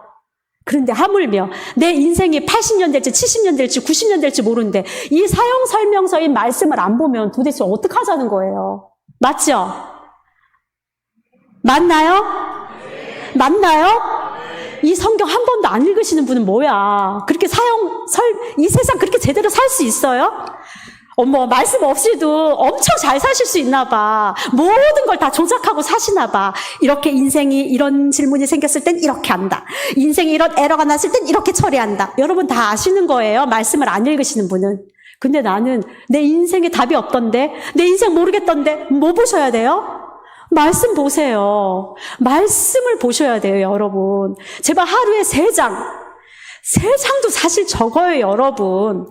S1: 그런데 하물며 내 인생이 80년 될지 70년 될지 90년 될지 모르는데 이 사용 설명서의 말씀을 안 보면 도대체 어떡하자는 거예요? 맞죠? 맞나요? 맞나요? 이 성경 한 번도 안 읽으시는 분은 뭐야? 그렇게 이 세상 그렇게 제대로 살 수 있어요? 어머, 말씀 없이도 엄청 잘 사실 수 있나 봐. 모든 걸 다 조작하고 사시나 봐. 이렇게 인생이 이런 질문이 생겼을 땐 이렇게 한다. 인생이 이런 에러가 났을 땐 이렇게 처리한다. 여러분 다 아시는 거예요. 말씀을 안 읽으시는 분은. 근데 나는 내 인생에 답이 없던데, 내 인생 모르겠던데, 뭐 보셔야 돼요? 말씀 보세요. 말씀을 보셔야 돼요, 여러분. 제발 하루에 3장. 3장도 사실 적어요, 여러분.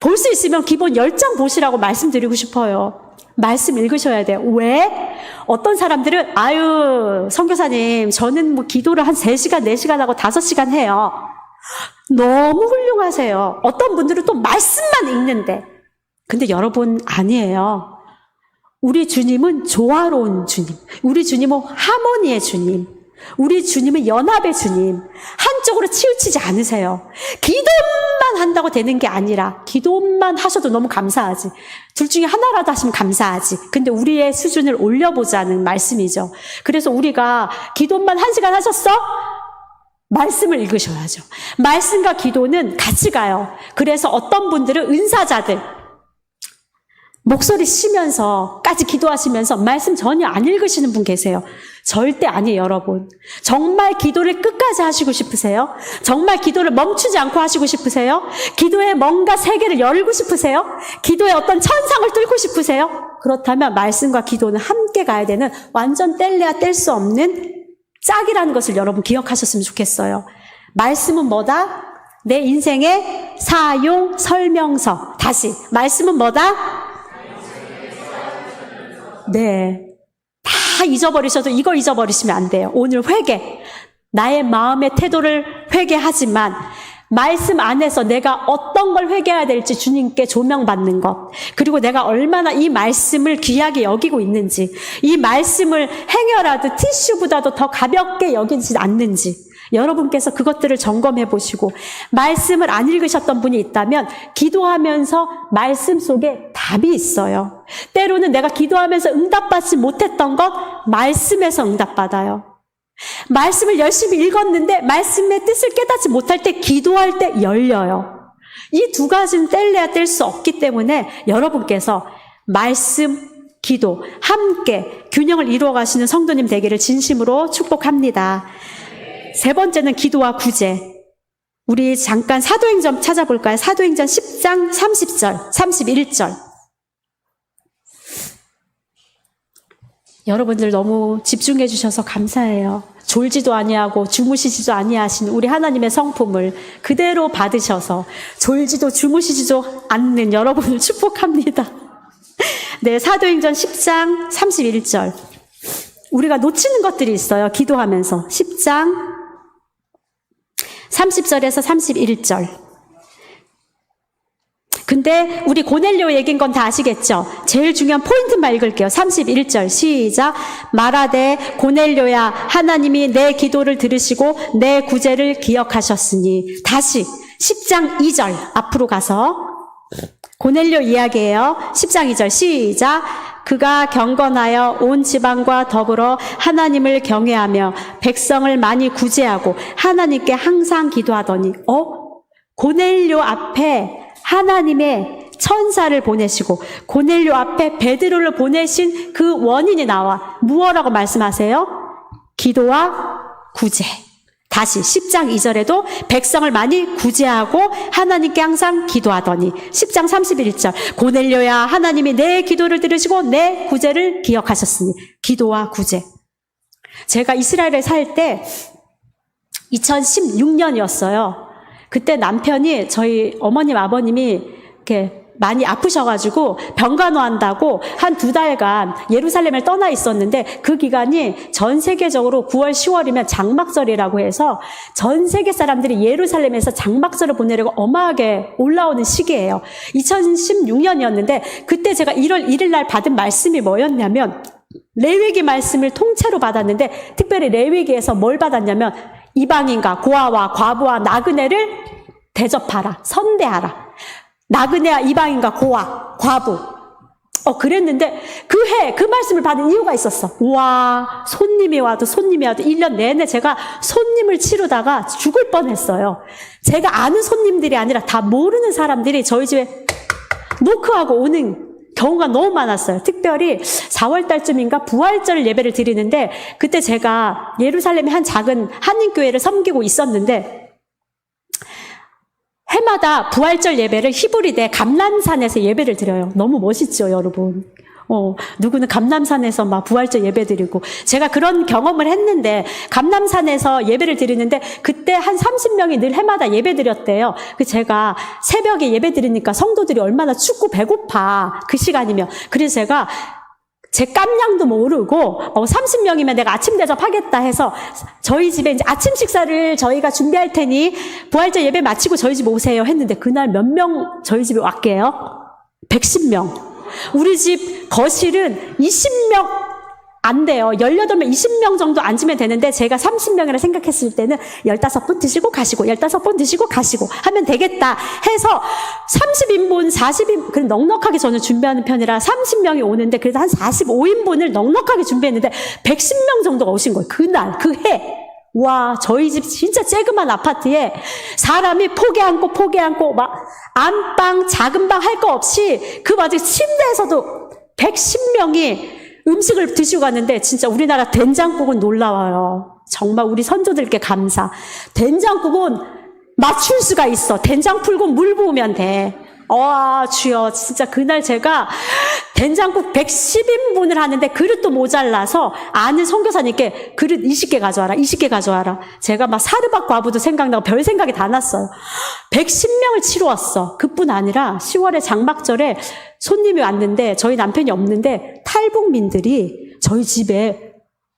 S1: 볼 수 있으면 기본 10장 보시라고 말씀드리고 싶어요. 말씀 읽으셔야 돼요. 왜? 어떤 사람들은 아유 선교사님 저는 뭐 기도를 한 3시간 4시간 하고 5시간 해요. 너무 훌륭하세요. 어떤 분들은 또 말씀만 읽는데 근데 여러분 아니에요. 우리 주님은 조화로운 주님, 우리 주님은 하모니의 주님, 우리 주님은 연합의 주님. 한쪽으로 치우치지 않으세요. 기도만 한다고 되는 게 아니라 기도만 하셔도 너무 감사하지. 둘 중에 하나라도 하시면 감사하지. 근데 우리의 수준을 올려보자는 말씀이죠. 그래서 우리가 기도만 1시간 하셨어? 말씀을 읽으셔야죠. 말씀과 기도는 같이 가요. 그래서 어떤 분들은 은사자들 목소리 쉬면서까지 기도하시면서 말씀 전혀 안 읽으시는 분 계세요. 절대 아니에요, 여러분. 정말 기도를 끝까지 하시고 싶으세요? 정말 기도를 멈추지 않고 하시고 싶으세요? 기도에 뭔가 세계를 열고 싶으세요? 기도에 어떤 천상을 뚫고 싶으세요? 그렇다면 말씀과 기도는 함께 가야 되는 완전 뗄래야 뗄 수 없는 짝이라는 것을 여러분 기억하셨으면 좋겠어요. 말씀은 뭐다? 내 인생의 사용 설명서. 다시, 말씀은 뭐다? 네. 다 잊어버리셔도 이거 잊어버리시면 안 돼요. 오늘 회개. 나의 마음의 태도를 회개하지만 말씀 안에서 내가 어떤 걸 회개해야 될지 주님께 조명받는 것. 그리고 내가 얼마나 이 말씀을 귀하게 여기고 있는지, 이 말씀을 행여라도 티슈보다도 더 가볍게 여기지 않는지 여러분께서 그것들을 점검해 보시고 말씀을 안 읽으셨던 분이 있다면 기도하면서 말씀 속에 답이 있어요. 때로는 내가 기도하면서 응답받지 못했던 것 말씀에서 응답받아요. 말씀을 열심히 읽었는데 말씀의 뜻을 깨닫지 못할 때 기도할 때 열려요. 이 두 가지는 뗄래야 뗄 수 없기 때문에 여러분께서 말씀, 기도 함께 균형을 이루어 가시는 성도님 되기를 진심으로 축복합니다. 3번째는 기도와 구제. 우리 잠깐 사도행전 찾아볼까요? 사도행전 10장 30절, 31절. 여러분들 너무 집중해 주셔서 감사해요. 졸지도 아니하고 주무시지도 아니하신 우리 하나님의 성품을 그대로 받으셔서 졸지도 주무시지도 않는 여러분을 축복합니다. 네, 사도행전 10장 31절. 우리가 놓치는 것들이 있어요. 기도하면서. 10장 30절에서 31절. 근데 우리 고넬료 얘기인 건 다 아시겠죠? 제일 중요한 포인트만 읽을게요. 31절 시작. 말하되 고넬료야 하나님이 내 기도를 들으시고 내 구제를 기억하셨으니. 다시 10장 2절 앞으로 가서 고넬료 이야기예요. 10장 2절 시작. 그가 경건하여 온 지방과 더불어 하나님을 경외하며 백성을 많이 구제하고 하나님께 항상 기도하더니 고넬료 앞에 하나님의 천사를 보내시고 고넬료 앞에 베드로를 보내신 그 원인이 나와 무엇라고 말씀하세요? 기도와 구제. 다시 10장 2절에도 백성을 많이 구제하고 하나님께 항상 기도하더니 10장 31절 고넬료야 하나님이 내 기도를 들으시고 내 구제를 기억하셨으니 기도와 구제. 제가 이스라엘에 살 때 2016년이었어요. 그때 남편이 저희 어머님 아버님이 이렇게 많이 아프셔가지고 병간호한다고 한 2달간 예루살렘을 떠나 있었는데 그 기간이 전 세계적으로 9월 10월이면 장막절이라고 해서 전 세계 사람들이 예루살렘에서 장막절을 보내려고 어마하게 올라오는 시기예요. 2016년이었는데 그때 제가 1월 1일 날 받은 말씀이 뭐였냐면 레위기 말씀을 통째로 받았는데 특별히 레위기에서 뭘 받았냐면 이방인과 고아와 과부와 나그네를 대접하라, 선대하라. 나그네와 이방인과 고아, 과부. 그랬는데 그 말씀을 받은 이유가 있었어. 우와, 손님이 와도 1년 내내 제가 손님을 치르다가 죽을 뻔했어요. 제가 아는 손님들이 아니라 다 모르는 사람들이 저희 집에 노크하고 오는 경우가 너무 많았어요. 특별히 4월 달쯤인가 부활절 예배를 드리는데 그때 제가 예루살렘의 한 작은 한인교회를 섬기고 있었는데 해마다 부활절 예배를 히브리대 감람산에서 예배를 드려요. 너무 멋있죠, 여러분. 누구는 감람산에서 막 부활절 예배 드리고 제가 그런 경험을 했는데 감람산에서 예배를 드리는데 그때 한 30명이 늘 해마다 예배 드렸대요. 제가 새벽에 예배 드리니까 성도들이 얼마나 춥고 배고파 그 시간이면 그래서 제가 제 깜냥도 모르고 30명이면 내가 아침 대접하겠다 해서 저희 집에 이제 아침 식사를 저희가 준비할 테니 부활절 예배 마치고 저희 집 오세요 했는데 그날 몇 명 저희 집에 왔게요? 110명. 우리 집 거실은 20명 안 돼요. 18명, 20명 정도 앉으면 되는데 제가 30명이라 생각했을 때는 15분 드시고 가시고 15분 드시고 가시고 하면 되겠다 해서 30인분, 40인분 그냥 넉넉하게 저는 준비하는 편이라 30명이 오는데 그래도 한 45인분을 넉넉하게 준비했는데 110명 정도가 오신 거예요. 그날, 그 해. 와, 저희 집 진짜 쬐그만 아파트에 사람이 포개 안고 막 안방, 작은 방 할 거 없이 그 와중에 침대에서도 110명이 음식을 드시고 갔는데 진짜 우리나라 된장국은 놀라워요. 정말 우리 선조들께 감사. 된장국은 맞출 수가 있어. 된장 풀고 물 부으면 돼. 주여, 진짜 그날 제가 된장국 110인분을 하는데 그릇도 모자라서 아는 선교사님께 그릇 20개 가져와라, 20개 가져와라. 제가 막 사르밧 과부도 생각나고 별 생각이 다 났어요. 110명을 치러왔어. 그뿐 아니라 10월에 장막절에 손님이 왔는데 저희 남편이 없는데 탈북민들이 저희 집에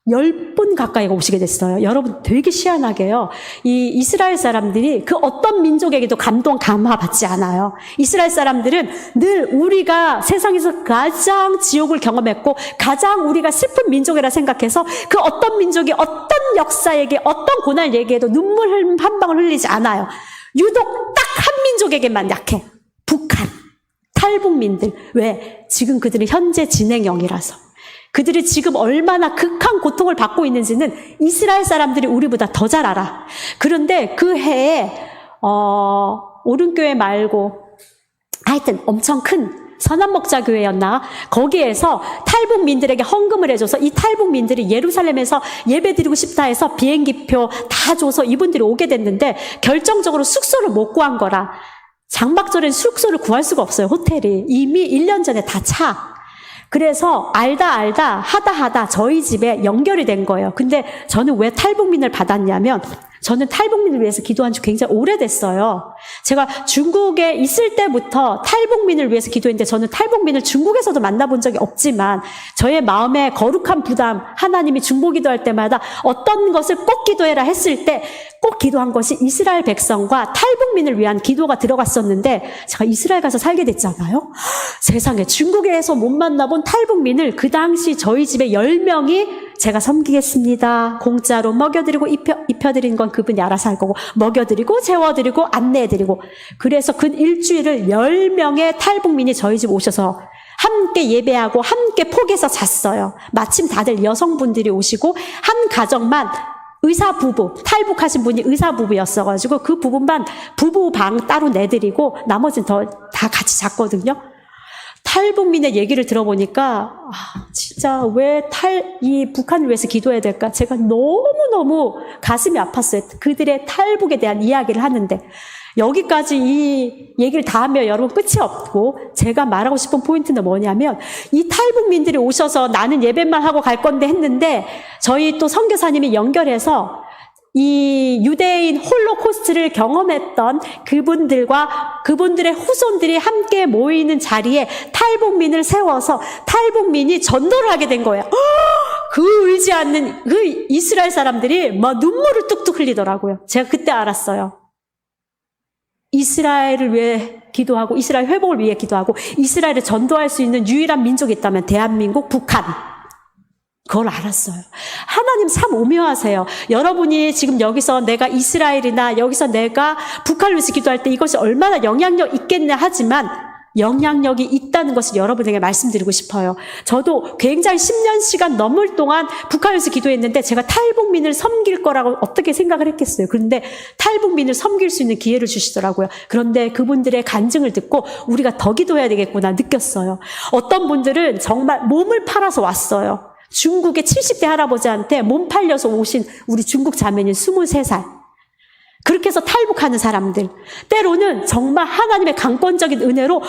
S1: 10분 가까이가 오시게 됐어요. 여러분 되게 희한하게요. 이 이스라엘 사람들이 그 어떤 민족에게도 감동 감화 받지 않아요. 이스라엘 사람들은 늘 우리가 세상에서 가장 지옥을 경험했고 가장 우리가 슬픈 민족이라 생각해서 그 어떤 민족이 어떤 역사에게 어떤 고난을 얘기해도 눈물 한 방울 흘리지 않아요. 유독 딱 한 민족에게만 약해. 북한, 탈북민들. 왜? 지금 그들은 현재 진행형이라서. 그들이 지금 얼마나 극한 고통을 받고 있는지는 이스라엘 사람들이 우리보다 더 잘 알아. 그런데 그 해에 오른교회 말고 하여튼 엄청 큰 선한목자교회였나? 거기에서 탈북민들에게 헌금을 해줘서 이 탈북민들이 예루살렘에서 예배드리고 싶다 해서 비행기표 다 줘서 이분들이 오게 됐는데 결정적으로 숙소를 못 구한 거라. 장막절엔 숙소를 구할 수가 없어요. 호텔이. 이미 1년 전에 다 차. 그래서 알다 하다 저희 집에 연결이 된 거예요. 근데 저는 왜 탈북민을 받았냐면 저는 탈북민을 위해서 기도한 지 굉장히 오래됐어요. 제가 중국에 있을 때부터 탈북민을 위해서 기도했는데 저는 탈북민을 중국에서도 만나본 적이 없지만 저의 마음에 거룩한 부담, 하나님이 중보 기도할 때마다 어떤 것을 꼭 기도해라 했을 때 꼭 기도한 것이 이스라엘 백성과 탈북민을 위한 기도가 들어갔었는데 제가 이스라엘 가서 살게 됐잖아요. 세상에 중국에서 못 만나본 탈북민을 그 당시 저희 집에 10명이 제가 섬기겠습니다. 공짜로 먹여드리고 입혀드린 건 그분이 알아서 할 거고 먹여드리고 재워드리고 안내해드리고 그래서 그 일주일을 10명의 탈북민이 저희 집 오셔서 함께 예배하고 함께 폭에서 잤어요. 마침 다들 여성분들이 오시고 한 가정만 의사 부부, 탈북하신 분이 의사 부부였어가지고 그 부분만 부부 방 따로 내드리고 나머지는 다 같이 잤거든요. 탈북민의 얘기를 들어보니까 진짜 왜 이 북한을 위해서 기도해야 될까? 제가 너무너무 가슴이 아팠어요. 그들의 탈북에 대한 이야기를 하는데 여기까지 이 얘기를 다 하면 여러분 끝이 없고 제가 말하고 싶은 포인트는 뭐냐면 이 탈북민들이 오셔서 나는 예배만 하고 갈 건데 했는데 저희 또 선교사님이 연결해서 이 유대인 홀로코스트를 경험했던 그분들과 그분들의 후손들이 함께 모이는 자리에 탈북민을 세워서 탈북민이 전도를 하게 된 거예요. 그 의지 않는 그 이스라엘 사람들이 막 눈물을 뚝뚝 흘리더라고요. 제가 그때 알았어요. 이스라엘을 위해 기도하고 이스라엘 회복을 위해 기도하고 이스라엘을 전도할 수 있는 유일한 민족이 있다면 대한민국, 북한. 그걸 알았어요. 하나님 참 오묘하세요. 여러분이 지금 여기서 내가 이스라엘이나 여기서 내가 북한을 위해서 기도할 때 이것이 얼마나 영향력 있겠냐 하지만 영향력이 있다는 것을 여러분에게 말씀드리고 싶어요. 저도 굉장히 10년 시간 넘을 동안 북한을 위해서 기도했는데 제가 탈북민을 섬길 거라고 어떻게 생각을 했겠어요. 그런데 탈북민을 섬길 수 있는 기회를 주시더라고요. 그런데 그분들의 간증을 듣고 우리가 더 기도해야 되겠구나 느꼈어요. 어떤 분들은 정말 몸을 팔아서 왔어요. 중국의 70대 할아버지한테 몸 팔려서 오신 우리 중국 자매님 23살. 그렇게 해서 탈북하는 사람들. 때로는 정말 하나님의 강권적인 은혜로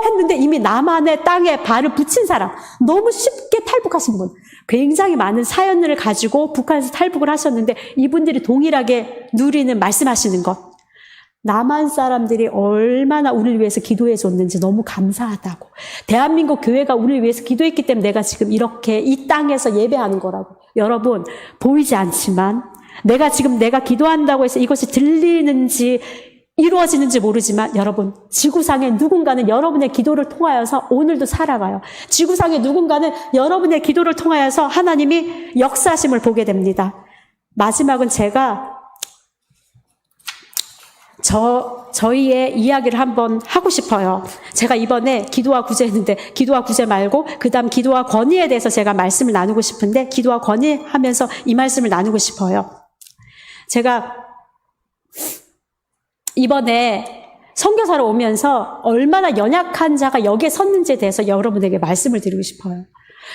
S1: 했는데 이미 남한의 땅에 발을 붙인 사람. 너무 쉽게 탈북하신 분. 굉장히 많은 사연을 가지고 북한에서 탈북을 하셨는데 이분들이 동일하게 누리는 말씀하시는 것. 남한 사람들이 얼마나 우리를 위해서 기도해 줬는지 너무 감사하다고. 대한민국 교회가 우리를 위해서 기도했기 때문에 내가 지금 이렇게 이 땅에서 예배하는 거라고. 여러분, 보이지 않지만 내가 기도한다고 해서 이것이 들리는지 이루어지는지 모르지만 여러분, 지구상에 누군가는 여러분의 기도를 통하여서 오늘도 살아가요. 지구상에 누군가는 여러분의 기도를 통하여서 하나님이 역사하심을 보게 됩니다. 마지막은 제가 저희의 이야기를 한번 하고 싶어요. 제가 이번에 기도와 구제 했는데 기도와 구제 말고 그 다음 기도와 권위에 대해서 제가 말씀을 나누고 싶은데 기도와 권위 하면서 이 말씀을 나누고 싶어요. 제가 이번에 선교사로 오면서 얼마나 연약한 자가 여기에 섰는지에 대해서 여러분에게 말씀을 드리고 싶어요.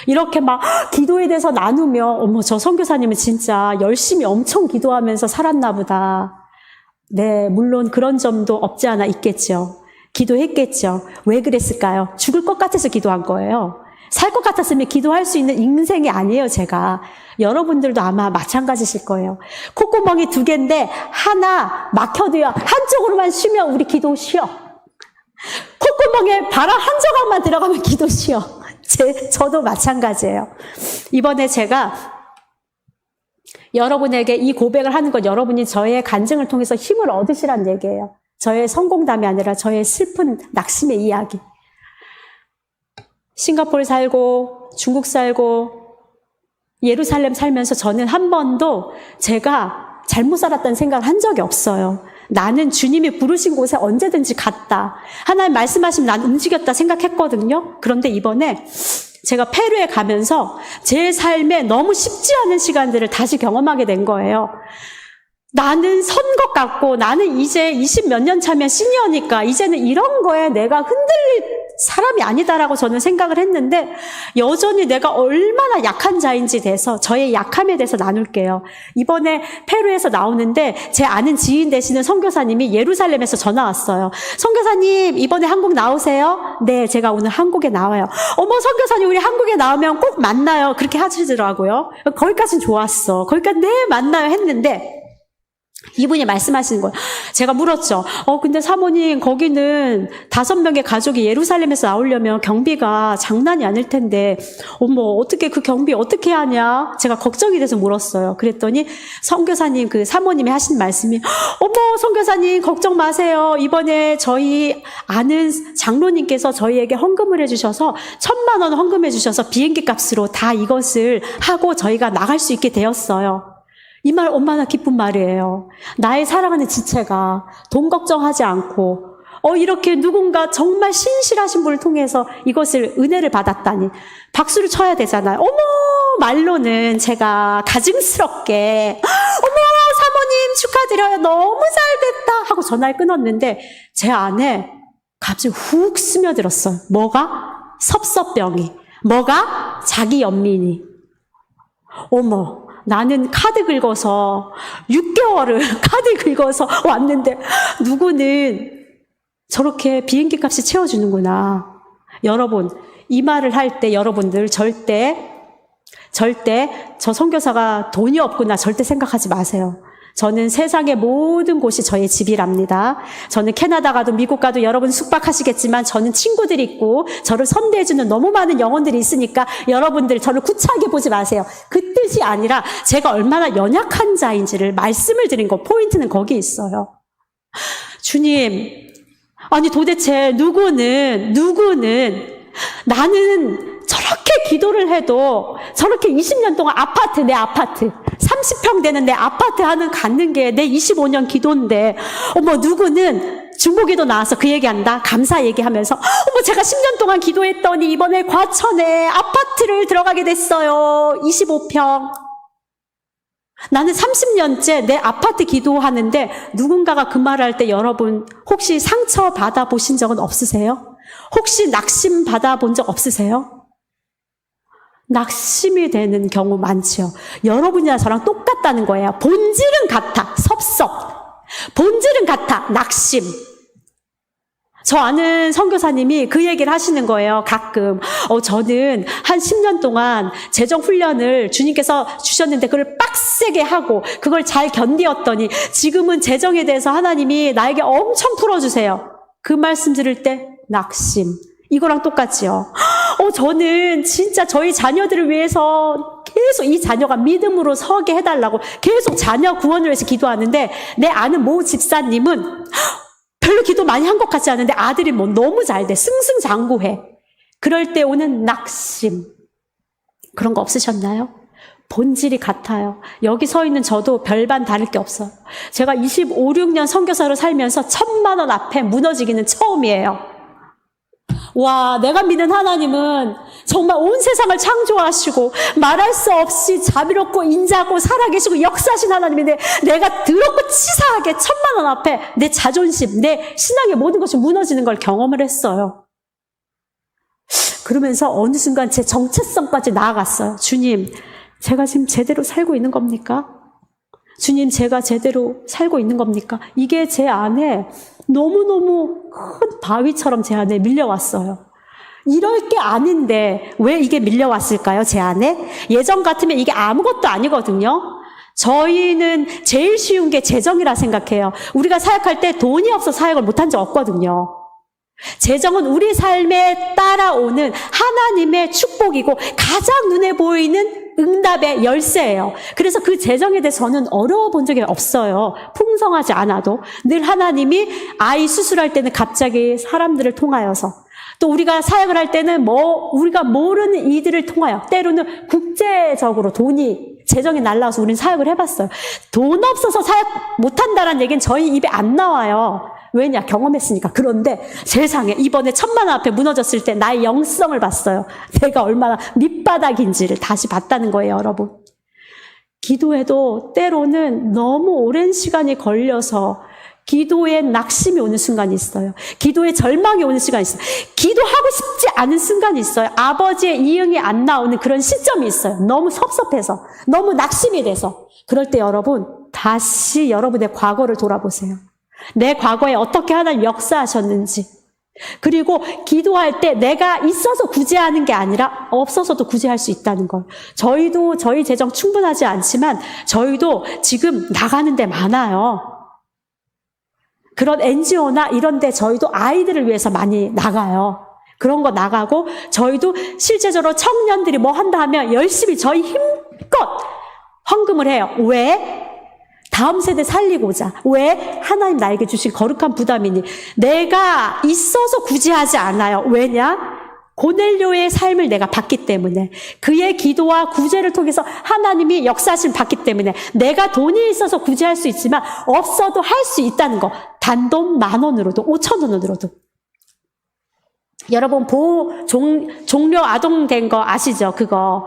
S1: 이렇게 막 기도에 대해서 나누면 어머 저 선교사님은 진짜 열심히 엄청 기도하면서 살았나 보다. 네, 물론 그런 점도 없지 않아 있겠죠. 기도했겠죠. 왜 그랬을까요? 죽을 것 같아서 기도한 거예요. 살 것 같았으면 기도할 수 있는 인생이 아니에요, 제가. 여러분들도 아마 마찬가지실 거예요. 콧구멍이 2개인데 하나 막혀도요. 한쪽으로만 쉬면 우리 기도 쉬어. 콧구멍에 바람 한 조각만 들어가면 기도 쉬어. 저도 마찬가지예요. 이번에 제가 여러분에게 이 고백을 하는 건 여러분이 저의 간증을 통해서 힘을 얻으시란 얘기예요. 저의 성공담이 아니라 저의 슬픈 낙심의 이야기. 싱가포르 살고 중국 살고 예루살렘 살면서 저는 한 번도 제가 잘못 살았다는 생각을 한 적이 없어요. 나는 주님이 부르신 곳에 언제든지 갔다. 하나님 말씀하시면 난 움직였다 생각했거든요. 그런데 이번에 제가 페루에 가면서 제 삶에 너무 쉽지 않은 시간들을 다시 경험하게 된 거예요. 나는 선 것 같고 나는 이제 20 몇 년 차면 시니어니까 이제는 이런 거에 내가 흔들릴 사람이 아니다라고 저는 생각을 했는데 여전히 내가 얼마나 약한 자인지 대해서 저의 약함에 대해서 나눌게요. 이번에 페루에서 나오는데 제 아는 지인 되시는 선교사님이 예루살렘에서 전화 왔어요. 선교사님 이번에 한국 나오세요? 네, 제가 오늘 한국에 나와요. 어머 선교사님 우리 한국에 나오면 꼭 만나요. 그렇게 하시더라고요. 거기까지는 좋았어. 거기까지 네 만나요 했는데 이분이 말씀하시는 거예요. 제가 물었죠. 근데 사모님 거기는 5명의 가족이 예루살렘에서 나오려면 경비가 장난이 아닐 텐데 어머 어떻게 그 경비 어떻게 하냐? 제가 걱정이 돼서 물었어요. 그랬더니 선교사님 그 사모님이 하신 말씀이 어머 선교사님 걱정 마세요. 이번에 저희 아는 장로님께서 저희에게 헌금을 해주셔서 1,000만 원 헌금해 주셔서 비행기 값으로 다 이것을 하고 저희가 나갈 수 있게 되었어요. 이 말 얼마나 기쁜 말이에요. 나의 사랑하는 지체가 돈 걱정하지 않고 이렇게 누군가 정말 신실하신 분을 통해서 이것을 은혜를 받았다니 박수를 쳐야 되잖아요. 어머 말로는 제가 가증스럽게 어머 사모님 축하드려요 너무 잘됐다 하고 전화를 끊었는데 제 안에 갑자기 훅 스며들었어요. 뭐가? 섭섭병이. 뭐가? 자기 연민이. 어머 나는 카드 긁어서 6개월을 카드 긁어서 왔는데 누구는 저렇게 비행기 값이 채워주는구나. 여러분 이 말을 할 때 여러분들 절대 저 선교사가 돈이 없구나 절대 생각하지 마세요. 저는 세상의 모든 곳이 저의 집이랍니다. 저는 캐나다 가도 미국 가도 여러분 숙박하시겠지만 저는 친구들이 있고 저를 선대해주는 너무 많은 영혼들이 있으니까 여러분들 저를 구차하게 보지 마세요. 그 뜻이 아니라 제가 얼마나 연약한 자인지를 말씀을 드린 거 포인트는 거기 있어요. 주님 아니 도대체 누구는 나는 저렇게 기도를 해도 저렇게 20년 동안 내 아파트 30평 되는 내 아파트 갖는 게 내 25년 기도인데 어머 누구는 중보기도 나와서 그 얘기한다. 감사 얘기하면서 어머 제가 10년 동안 기도했더니 이번에 과천에 아파트를 들어가게 됐어요. 25평. 나는 30년째 내 아파트 기도하는데 누군가가 그 말을 할 때 여러분 혹시 상처 받아보신 적은 없으세요? 혹시 낙심 받아본 적 없으세요? 낙심이 되는 경우 많지요. 여러분이나 저랑 똑같다는 거예요. 본질은 같아. 섭섭. 본질은 같아. 낙심. 저 아는 선교사님이 그 얘기를 하시는 거예요. 가끔. 저는 한 10년 동안 재정훈련을 주님께서 주셨는데 그걸 빡세게 하고 그걸 잘 견디었더니 지금은 재정에 대해서 하나님이 나에게 엄청 풀어주세요. 그 말씀 들을 때 낙심. 이거랑 똑같지요. 저는 진짜 저희 자녀들을 위해서 계속 이 자녀가 믿음으로 서게 해달라고 계속 자녀 구원을 위해서 기도하는데 내 아는 모 집사님은 별로 기도 많이 한 것 같지 않은데 아들이 뭐 너무 잘 돼. 승승장구해. 그럴 때 오는 낙심. 그런 거 없으셨나요? 본질이 같아요. 여기 서 있는 저도 별반 다를 게 없어요. 제가 25, 6년 선교사로 살면서 1,000만 원 앞에 무너지기는 처음이에요. 와, 내가 믿는 하나님은 정말 온 세상을 창조하시고 말할 수 없이 자비롭고 인자하고 살아계시고 역사하신 하나님인데 내가 더럽고 치사하게 1,000만 원 앞에 내 자존심, 내 신앙의 모든 것이 무너지는 걸 경험을 했어요. 그러면서 어느 순간 제 정체성까지 나아갔어요. 주님, 제가 지금 제대로 살고 있는 겁니까? 주님, 제가 제대로 살고 있는 겁니까? 이게 제 안에 너무너무 큰 바위처럼 제 안에 밀려왔어요. 이럴 게 아닌데 왜 이게 밀려왔을까요? 제 안에? 예전 같으면 이게 아무것도 아니거든요. 저희는 제일 쉬운 게 재정이라 생각해요. 우리가 사역할 때 돈이 없어 사역을 못한 적 없거든요. 재정은 우리 삶에 따라오는 하나님의 축복이고 가장 눈에 보이는 응답의 열쇠예요. 그래서 그 재정에 대해서 저는 어려워 본 적이 없어요. 풍성하지 않아도. 늘 하나님이 아이 수술할 때는 갑자기 사람들을 통하여서 또 우리가 사역을 할 때는 우리가 모르는 이들을 통하여 때로는 국제적으로 돈이 재정이 날라와서 우리는 사역을 해봤어요. 돈 없어서 사역 못한다는 얘기는 저희 입에 안 나와요. 왜냐? 경험했으니까. 그런데 세상에 이번에 1,000만 원 앞에 무너졌을 때 나의 영성을 봤어요. 내가 얼마나 밑바닥인지를 다시 봤다는 거예요, 여러분. 기도해도 때로는 너무 오랜 시간이 걸려서 기도에 낙심이 오는 순간이 있어요. 기도에 절망이 오는 시간이 있어요. 기도하고 싶지 않은 순간이 있어요. 아버지의 이응이 안 나오는 그런 시점이 있어요. 너무 섭섭해서, 너무 낙심이 돼서. 그럴 때 여러분, 다시 여러분의 과거를 돌아보세요. 내 과거에 어떻게 하나님 역사하셨는지. 그리고 기도할 때 내가 있어서 구제하는 게 아니라 없어서도 구제할 수 있다는 걸. 저희도 저희 재정 충분하지 않지만 저희도 지금 나가는 데 많아요. 그런 NGO나 이런 데 저희도 아이들을 위해서 많이 나가요. 그런 거 나가고 저희도 실제적으로 청년들이 뭐 한다 하면 열심히 저희 힘껏 헌금을 해요. 왜? 다음 세대 살리고자. 왜? 하나님 나에게 주신 거룩한 부담이니. 내가 있어서 구제하지 않아요. 왜냐? 고넬료의 삶을 내가 봤기 때문에, 그의 기도와 구제를 통해서 하나님이 역사하심을 봤기 때문에 내가 돈이 있어서 구제할 수 있지만 없어도 할 수 있다는 거. 단돈 10,000원으로도 5,000원으로도. 여러분 종료 아동된 거 아시죠? 그거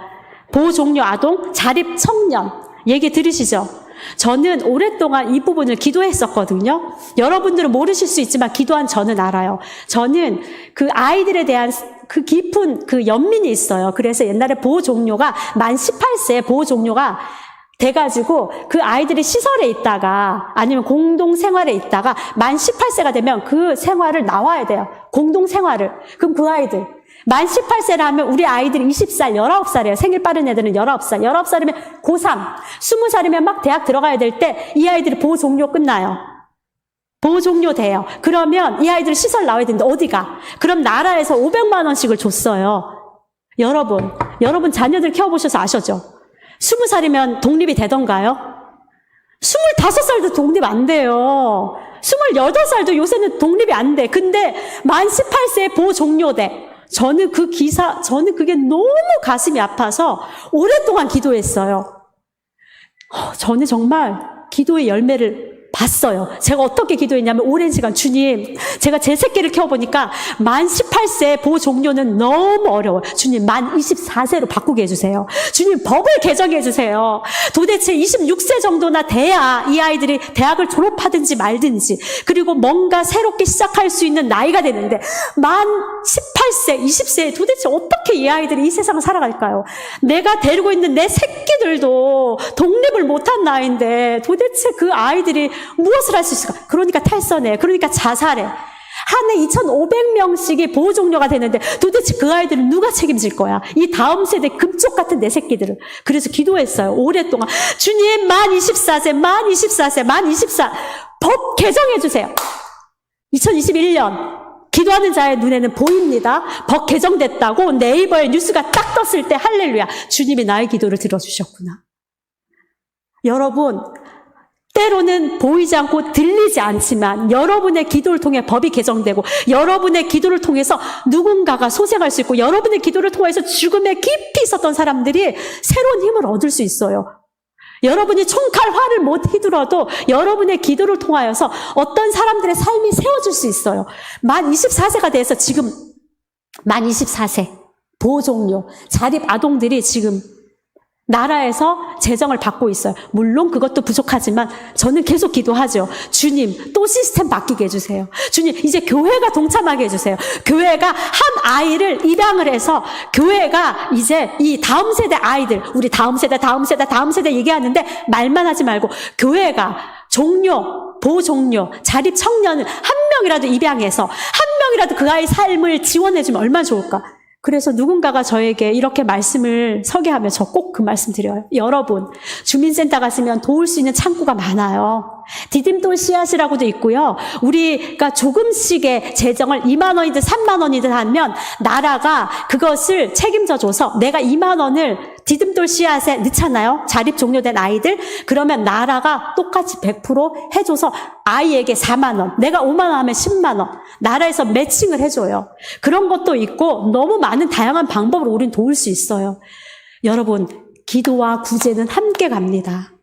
S1: 보호 종료 아동, 자립 청년. 얘기 들으시죠? 저는 오랫동안 이 부분을 기도했었거든요. 여러분들은 모르실 수 있지만 기도한 저는 알아요. 저는 그 아이들에 대한 그 깊은 그 연민이 있어요. 그래서 옛날에 보호 종료가 만 18세에 보호 종료가 돼가지고 그 아이들이 시설에 있다가 아니면 공동 생활에 있다가 만 18세가 되면 그 생활을 나와야 돼요. 공동 생활을. 그럼 그 아이들 만 18세라 하면 우리 아이들이 20살, 19살이에요. 생일 빠른 애들은 19살. 19살이면 고3, 20살이면 막 대학 들어가야 될 때 이 아이들이 보호 종료 끝나요. 보호 종료 돼요. 그러면 이 아이들 시설 나와야 되는데 어디가? 그럼 나라에서 500만 원씩을 줬어요. 여러분 자녀들 키워보셔서 아셨죠? 20살이면 독립이 되던가요? 25살도 독립 안 돼요. 28살도 요새는 독립이 안 돼. 근데 만 18세에 보호 종료돼. 저는 그게 너무 가슴이 아파서 오랫동안 기도했어요. 저는 정말 기도의 열매를 봤어요. 제가 어떻게 기도했냐면 오랜 시간 주님, 제가 제 새끼를 키워보니까 만 18세 보호 종료는 너무 어려워요. 주님 만 24세로 바꾸게 해주세요. 주님 법을 개정해 해주세요. 도대체 26세 정도나 돼야 이 아이들이 대학을 졸업하든지 말든지 그리고 뭔가 새롭게 시작할 수 있는 나이가 되는데 만 18세, 20세에 도대체 어떻게 이 아이들이 이 세상을 살아갈까요? 내가 데리고 있는 내 새끼들도 독립을 못한 나이인데 도대체 그 아이들이 무엇을 할 수 있을까? 그러니까 탈선해. 그러니까 자살해. 한 해 2,500명씩이 보호 종료가 되는데 도대체 그 아이들은 누가 책임질 거야? 이 다음 세대 금쪽 같은 내 새끼들을. 그래서 기도했어요. 오랫동안. 주님, 만 24세. 법 개정해 주세요. 2021년. 기도하는 자의 눈에는 보입니다. 법 개정됐다고 네이버에 뉴스가 딱 떴을 때 할렐루야. 주님이 나의 기도를 들어주셨구나. 여러분, 때로는 보이지 않고 들리지 않지만 여러분의 기도를 통해 법이 개정되고 여러분의 기도를 통해서 누군가가 소생할 수 있고 여러분의 기도를 통해서 죽음에 깊이 있었던 사람들이 새로운 힘을 얻을 수 있어요. 여러분이 총칼 활을 못 휘둘러도 여러분의 기도를 통하여서 어떤 사람들의 삶이 세워질 수 있어요. 만 24세가 돼서 지금 만 24세 보호 종료 자립 아동들이 지금 나라에서 재정을 받고 있어요. 물론 그것도 부족하지만 저는 계속 기도하죠. 주님, 또 시스템 바뀌게 해주세요. 주님, 이제 교회가 동참하게 해주세요. 교회가 한 아이를 입양을 해서 교회가 이제 이 다음 세대 아이들, 우리 다음 세대 얘기하는데 말만 하지 말고 교회가 보호 종료, 자립 청년을 한 명이라도 입양해서 한 명이라도 그 아이의 삶을 지원해주면 얼마나 좋을까. 그래서 누군가가 저에게 이렇게 말씀을 서게 하면 저 꼭 그 말씀 드려요. 여러분, 주민센터 갔으면 도울 수 있는 창구가 많아요. 디딤돌 씨앗이라고도 있고요. 우리가 조금씩의 재정을 2만 원이든 3만 원이든 하면 나라가 그것을 책임져줘서 내가 2만 원을 디딤돌 씨앗에 넣잖아요. 자립 종료된 아이들. 그러면 나라가 똑같이 100% 해줘서 아이에게 4만 원, 내가 5만 원 하면 10만 원. 나라에서 매칭을 해줘요. 그런 것도 있고 너무 많은 다양한 방법으로 우린 도울 수 있어요. 여러분, 기도와 구제는 함께 갑니다.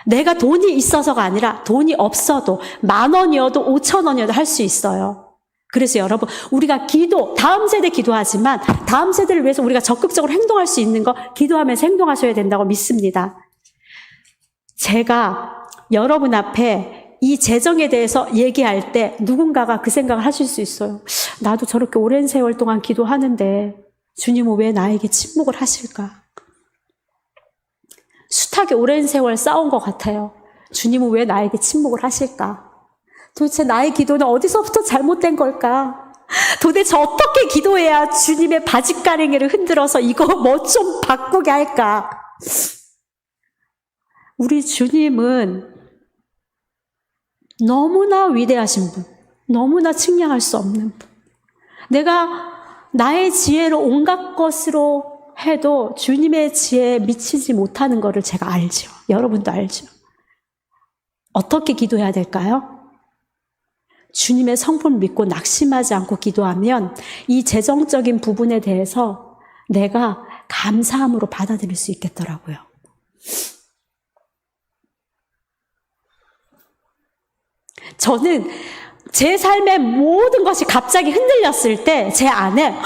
S1: 내가 돈이 있어서가 아니라 돈이 없어도 10,000원이어도 5,000원이어도 할 수 있어요. 그래서 여러분, 우리가 다음 세대 기도하지만 다음 세대를 위해서 우리가 적극적으로 행동할 수 있는 거 기도하면서 행동하셔야 된다고 믿습니다. 제가 여러분 앞에 이 재정에 대해서 얘기할 때 누군가가 그 생각을 하실 수 있어요. 나도 저렇게 오랜 세월 동안 기도하는데 주님은 왜 나에게 침묵을 하실까? 숱하게 오랜 세월 싸운 것 같아요. 주님은 왜 나에게 침묵을 하실까? 도대체 나의 기도는 어디서부터 잘못된 걸까? 도대체 어떻게 기도해야 주님의 바짓가랭이를 흔들어서 이거 뭐 좀 바꾸게 할까? 우리 주님은 너무나 위대하신 분, 너무나 측량할 수 없는 분. 내가 나의 지혜로 온갖 것으로 해도 주님의 지혜에 미치지 못하는 것을 제가 알죠. 여러분도 알죠. 어떻게 기도해야 될까요? 주님의 성품을 믿고 낙심하지 않고 기도하면 이 재정적인 부분에 대해서 내가 감사함으로 받아들일 수 있겠더라고요. 저는 제 삶의 모든 것이 갑자기 흔들렸을 때 제 안에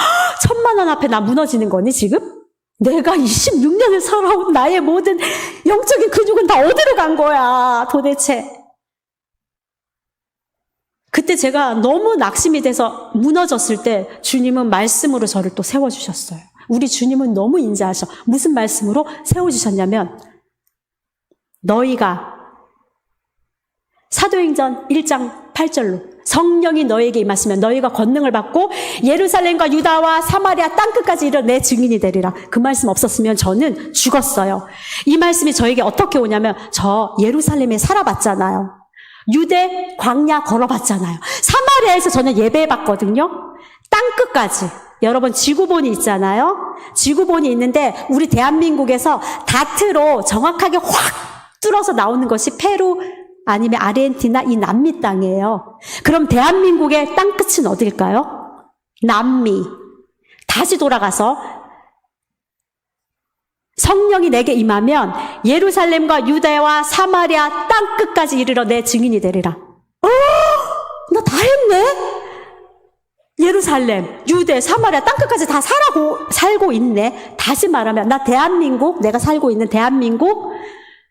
S1: 1,000만 원 앞에 나 무너지는 거니 지금? 내가 26년을 살아온 나의 모든 영적인 근육은 다 어디로 간 거야, 도대체. 그때 제가 너무 낙심이 돼서 무너졌을 때 주님은 말씀으로 저를 또 세워주셨어요. 우리 주님은 너무 인자하셔. 무슨 말씀으로 세워주셨냐면, 너희가 사도행전 1장 8절로 성령이 너에게 임하시면 너희가 권능을 받고 예루살렘과 유다와 사마리아 땅끝까지 이르러 내 증인이 되리라. 그 말씀 없었으면 저는 죽었어요. 이 말씀이 저에게 어떻게 오냐면, 저 예루살렘에 살아봤잖아요. 유대 광야 걸어봤잖아요. 사마리아에서 저는 예배해봤거든요. 땅끝까지. 여러분 지구본이 있잖아요. 지구본이 있는데 우리 대한민국에서 다트로 정확하게 확 뚫어서 나오는 것이 페루 아니면 아르헨티나 이 남미 땅이에요. 그럼 대한민국의 땅끝은 어딜까요? 남미. 다시 돌아가서 성령이 내게 임하면 예루살렘과 유다와 사마리아 땅끝까지 이르러 내 증인이 되리라. 나 다 했네? 예루살렘, 유대, 사마리아 땅끝까지 다 살고 있네. 다시 말하면 나 대한민국, 내가 살고 있는 대한민국,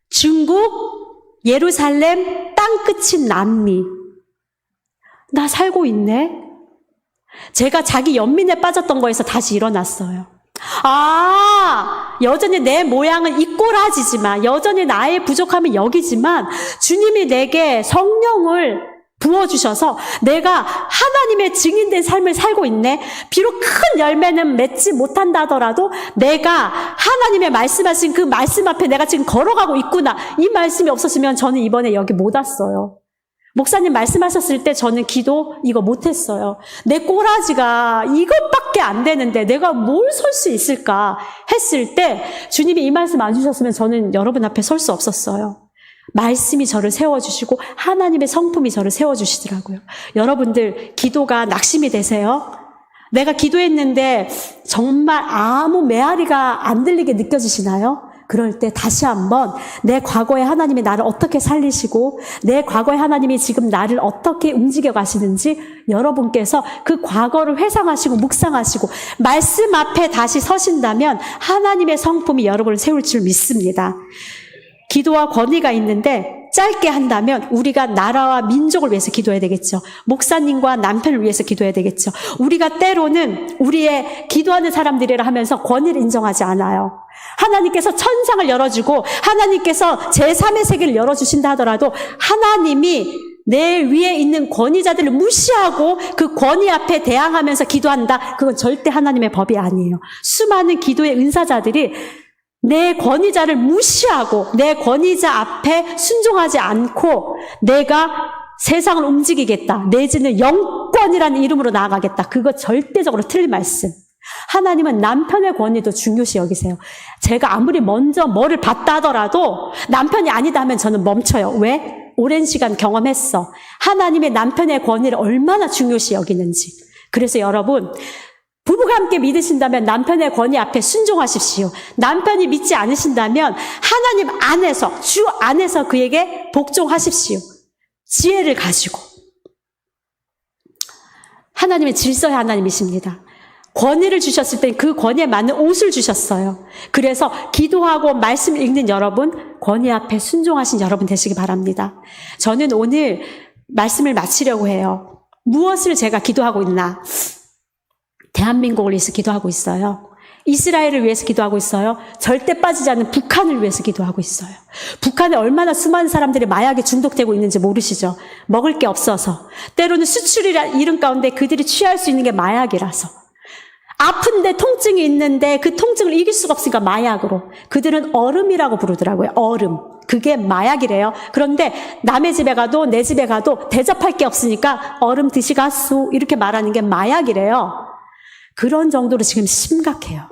S1: 중국, 예루살렘, 땅끝인 남미. 나 살고 있네. 제가 자기 연민에 빠졌던 거에서 다시 일어났어요. 여전히 내 모양은 이 꼬라지지만, 여전히 나의 부족함은 여기지만 주님이 내게 성령을 부어주셔서 내가 하나님의 증인된 삶을 살고 있네. 비록 큰 열매는 맺지 못한다더라도 내가 하나님의 말씀하신 그 말씀 앞에 내가 지금 걸어가고 있구나. 이 말씀이 없었으면 저는 이번에 여기 못 왔어요. 목사님 말씀하셨을 때 저는 기도 이거 못했어요. 내 꼬라지가 이것밖에 안 되는데 내가 뭘 설 수 있을까 했을 때 주님이 이 말씀 안 주셨으면 저는 여러분 앞에 설 수 없었어요. 말씀이 저를 세워주시고 하나님의 성품이 저를 세워주시더라고요. 여러분들 기도가 낙심이 되세요? 내가 기도했는데 정말 아무 메아리가 안 들리게 느껴지시나요? 그럴 때 다시 한번 내 과거에 하나님이 나를 어떻게 살리시고 내 과거에 하나님이 지금 나를 어떻게 움직여 가시는지 여러분께서 그 과거를 회상하시고 묵상하시고 말씀 앞에 다시 서신다면 하나님의 성품이 여러분을 세울 줄 믿습니다. 기도와 권위가 있는데 짧게 한다면 우리가 나라와 민족을 위해서 기도해야 되겠죠. 목사님과 남편을 위해서 기도해야 되겠죠. 우리가 때로는 우리의 기도하는 사람들이라 하면서 권위를 인정하지 않아요. 하나님께서 천상을 열어주고 하나님께서 제3의 세계를 열어주신다 하더라도 하나님이 내 위에 있는 권위자들을 무시하고 그 권위 앞에 대항하면서 기도한다. 그건 절대 하나님의 법이 아니에요. 수많은 기도의 은사자들이 내 권위자를 무시하고 내 권위자 앞에 순종하지 않고 내가 세상을 움직이겠다. 내지는 영권이라는 이름으로 나아가겠다. 그거 절대적으로 틀린 말씀. 하나님은 남편의 권위도 중요시 여기세요. 제가 아무리 먼저 뭐를 봤다 하더라도 남편이 아니다 하면 저는 멈춰요. 왜? 오랜 시간 경험했어. 하나님의 남편의 권위를 얼마나 중요시 여기는지. 그래서 여러분 부부가 함께 믿으신다면 남편의 권위 앞에 순종하십시오. 남편이 믿지 않으신다면 하나님 안에서, 주 안에서 그에게 복종하십시오. 지혜를 가지고. 하나님의 질서의 하나님이십니다. 권위를 주셨을 때 그 권위에 맞는 옷을 주셨어요. 그래서 기도하고 말씀 읽는 여러분, 권위 앞에 순종하신 여러분 되시기 바랍니다. 저는 오늘 말씀을 마치려고 해요. 무엇을 제가 기도하고 있나? 대한민국을 위해서 기도하고 있어요. 이스라엘을 위해서 기도하고 있어요. 절대 빠지지 않는 북한을 위해서 기도하고 있어요. 북한에 얼마나 수많은 사람들이 마약에 중독되고 있는지 모르시죠? 먹을 게 없어서. 때로는 수출이라는 이름 가운데 그들이 취할 수 있는 게 마약이라서. 아픈데 통증이 있는데 그 통증을 이길 수가 없으니까 마약으로. 그들은 얼음이라고 부르더라고요. 얼음. 그게 마약이래요. 그런데 남의 집에 가도 내 집에 가도 대접할 게 없으니까 얼음 드시가수 이렇게 말하는 게 마약이래요. 그런 정도로 지금 심각해요.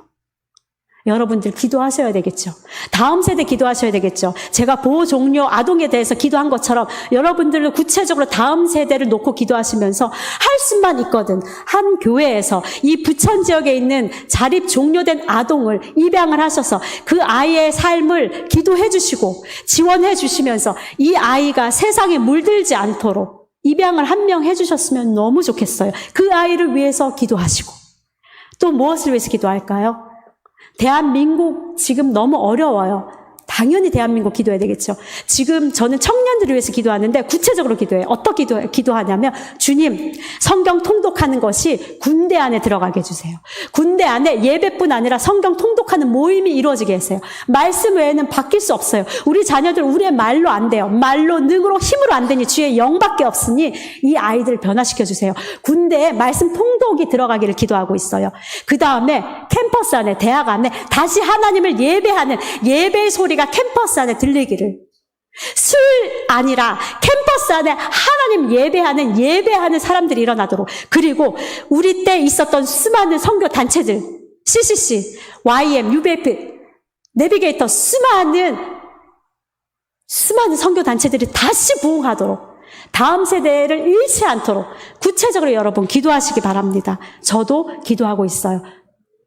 S1: 여러분들 기도하셔야 되겠죠. 다음 세대 기도하셔야 되겠죠. 제가 보호 종료 아동에 대해서 기도한 것처럼 여러분들도 구체적으로 다음 세대를 놓고 기도하시면서 할 수만 있거든. 한 교회에서 이 부천 지역에 있는 자립 종료된 아동을 입양을 하셔서 그 아이의 삶을 기도해 주시고 지원해 주시면서 이 아이가 세상에 물들지 않도록 입양을 한 명 해주셨으면 너무 좋겠어요. 그 아이를 위해서 기도하시고 또 무엇을 위해서 기도할까요? 대한민국 지금 너무 어려워요. 당연히 대한민국 기도해야 되겠죠. 지금 저는 청년들을 위해서 기도하는데 구체적으로 기도해요. 어떻게 기도하냐면 주님, 성경 통독하는 것이 군대 안에 들어가게 해주세요. 군대 안에 예배뿐 아니라 성경 통독하는 모임이 이루어지게 해주세요. 말씀 외에는 바뀔 수 없어요. 우리 자녀들 우리의 말로 안 돼요. 말로 능으로 힘으로 안 되니 주의 영밖에 없으니 이 아이들을 변화시켜 주세요. 군대에 말씀 통독이 들어가기를 기도하고 있어요. 그 다음에 캠퍼스 안에, 대학 안에 다시 하나님을 예배하는 예배의 소리가 캠퍼스 안에 들리기를. 술 아니라 캠퍼스 안에 하나님 예배하는 사람들이 일어나도록. 그리고 우리 때 있었던 수많은 선교 단체들, CCC, YM, UBF, 내비게이터, 수많은 선교 단체들이 다시 부흥하도록, 다음 세대를 잃지 않도록 구체적으로 여러분 기도하시기 바랍니다. 저도 기도하고 있어요.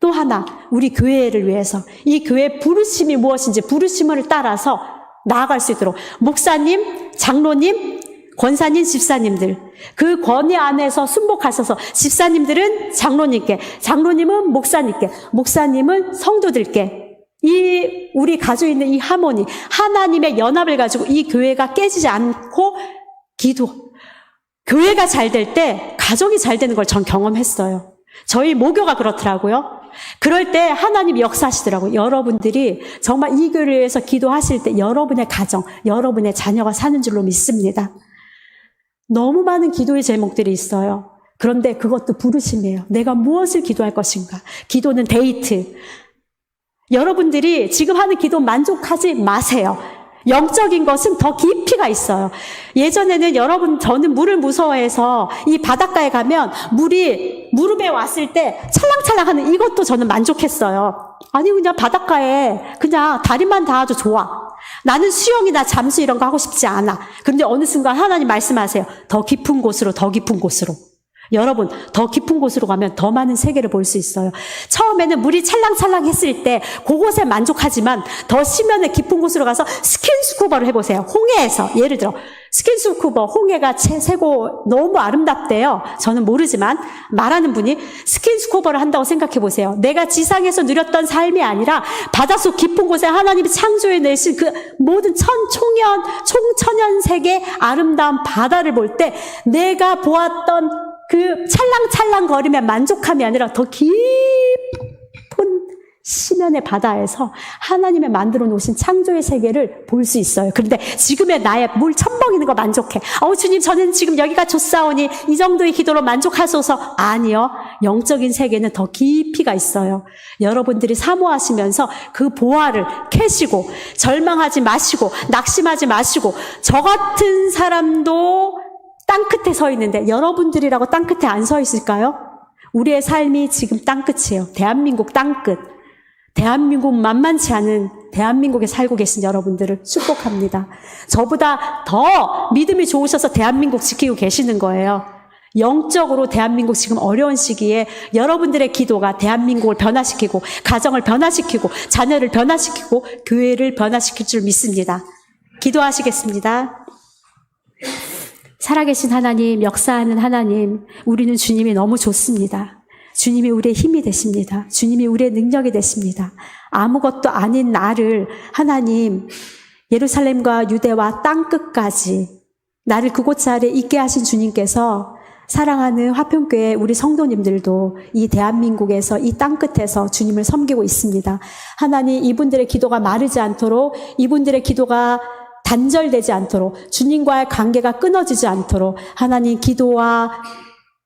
S1: 또 하나, 우리 교회를 위해서 이 교회의 부르심이 무엇인지 부르심을 따라서 나아갈 수 있도록 목사님, 장로님, 권사님, 집사님들, 그 권위 안에서 순복하셔서 집사님들은 장로님께, 장로님은 목사님께, 목사님은 성도들께, 이 우리 가지고 있는 이 하모니, 하나님의 연합을 가지고 이 교회가 깨지지 않고 기도. 교회가 잘 될 때 가정이 잘 되는 걸 전 경험했어요. 저희 모교가 그렇더라고요. 그럴 때 하나님이 역사하시더라고요. 여러분들이 정말 이 교회를 위해서 기도하실 때 여러분의 가정, 여러분의 자녀가 사는 줄로 믿습니다. 너무 많은 기도의 제목들이 있어요. 그런데 그것도 부르심이에요. 내가 무엇을 기도할 것인가? 기도는 데이트. 여러분들이 지금 하는 기도 만족하지 마세요. 영적인 것은 더 깊이가 있어요. 예전에는 여러분, 저는 물을 무서워해서 이 바닷가에 가면 물이 무릎에 왔을 때 찰랑찰랑하는 이것도 저는 만족했어요. 아니 그냥 바닷가에 그냥 다리만 닿아도 좋아. 나는 수영이나 잠수 이런 거 하고 싶지 않아. 그런데 어느 순간 하나님 말씀하세요. 더 깊은 곳으로, 더 깊은 곳으로. 여러분, 더 깊은 곳으로 가면 더 많은 세계를 볼 수 있어요. 처음에는 물이 찰랑찰랑 했을 때 그곳에 만족하지만 더 심연의 깊은 곳으로 가서 스킨스쿠버를 해보세요. 홍해에서 예를 들어 스킨스쿠버, 홍해가 최고 너무 아름답대요. 저는 모르지만 말하는 분이 스킨스쿠버를 한다고 생각해 보세요. 내가 지상에서 누렸던 삶이 아니라 바닷속 깊은 곳에 하나님이 창조해 내신 그 모든 총천연 세계 아름다운 바다를 볼 때 내가 보았던 그 찰랑찰랑거리며 만족함이 아니라 더 깊은 심연의 바다에서 하나님의 만들어 놓으신 창조의 세계를 볼 수 있어요. 그런데 지금의 나의 물 첨벙이는 거 만족해. 주님, 저는 지금 여기가 좋사오니 이 정도의 기도로 만족하소서. 아니요. 영적인 세계는 더 깊이가 있어요. 여러분들이 사모하시면서 그 보화를 캐시고 절망하지 마시고 낙심하지 마시고, 저 같은 사람도 땅끝에 서 있는데 여러분들이라고 땅끝에 안 서 있을까요? 우리의 삶이 지금 땅끝이에요. 대한민국 땅끝. 대한민국 만만치 않은 대한민국에 살고 계신 여러분들을 축복합니다. 저보다 더 믿음이 좋으셔서 대한민국 지키고 계시는 거예요. 영적으로 대한민국 지금 어려운 시기에 여러분들의 기도가 대한민국을 변화시키고 가정을 변화시키고 자녀를 변화시키고 교회를 변화시킬 줄 믿습니다. 기도하시겠습니다. 살아계신 하나님, 역사하는 하나님, 우리는 주님이 너무 좋습니다. 주님이 우리의 힘이 되십니다. 주님이 우리의 능력이 되십니다. 아무것도 아닌 나를 하나님, 예루살렘과 유대와 땅끝까지 나를 그곳 자리에 있게 하신 주님께서 사랑하는 화평교회 우리 성도님들도 이 대한민국에서 이 땅끝에서 주님을 섬기고 있습니다. 하나님, 이분들의 기도가 마르지 않도록, 이분들의 기도가 단절되지 않도록, 주님과의 관계가 끊어지지 않도록 하나님, 기도와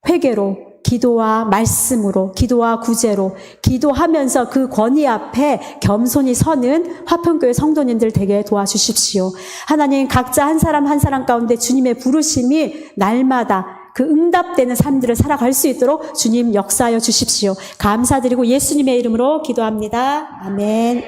S1: 회개로, 기도와 말씀으로, 기도와 구제로 기도하면서 그 권위 앞에 겸손히 서는 화평교회 성도님들 되게 도와주십시오. 하나님, 각자 한 사람 한 사람 가운데 주님의 부르심이 날마다 그 응답되는 삶들을 살아갈 수 있도록 주님 역사하여 주십시오. 감사드리고 예수님의 이름으로 기도합니다. 아멘.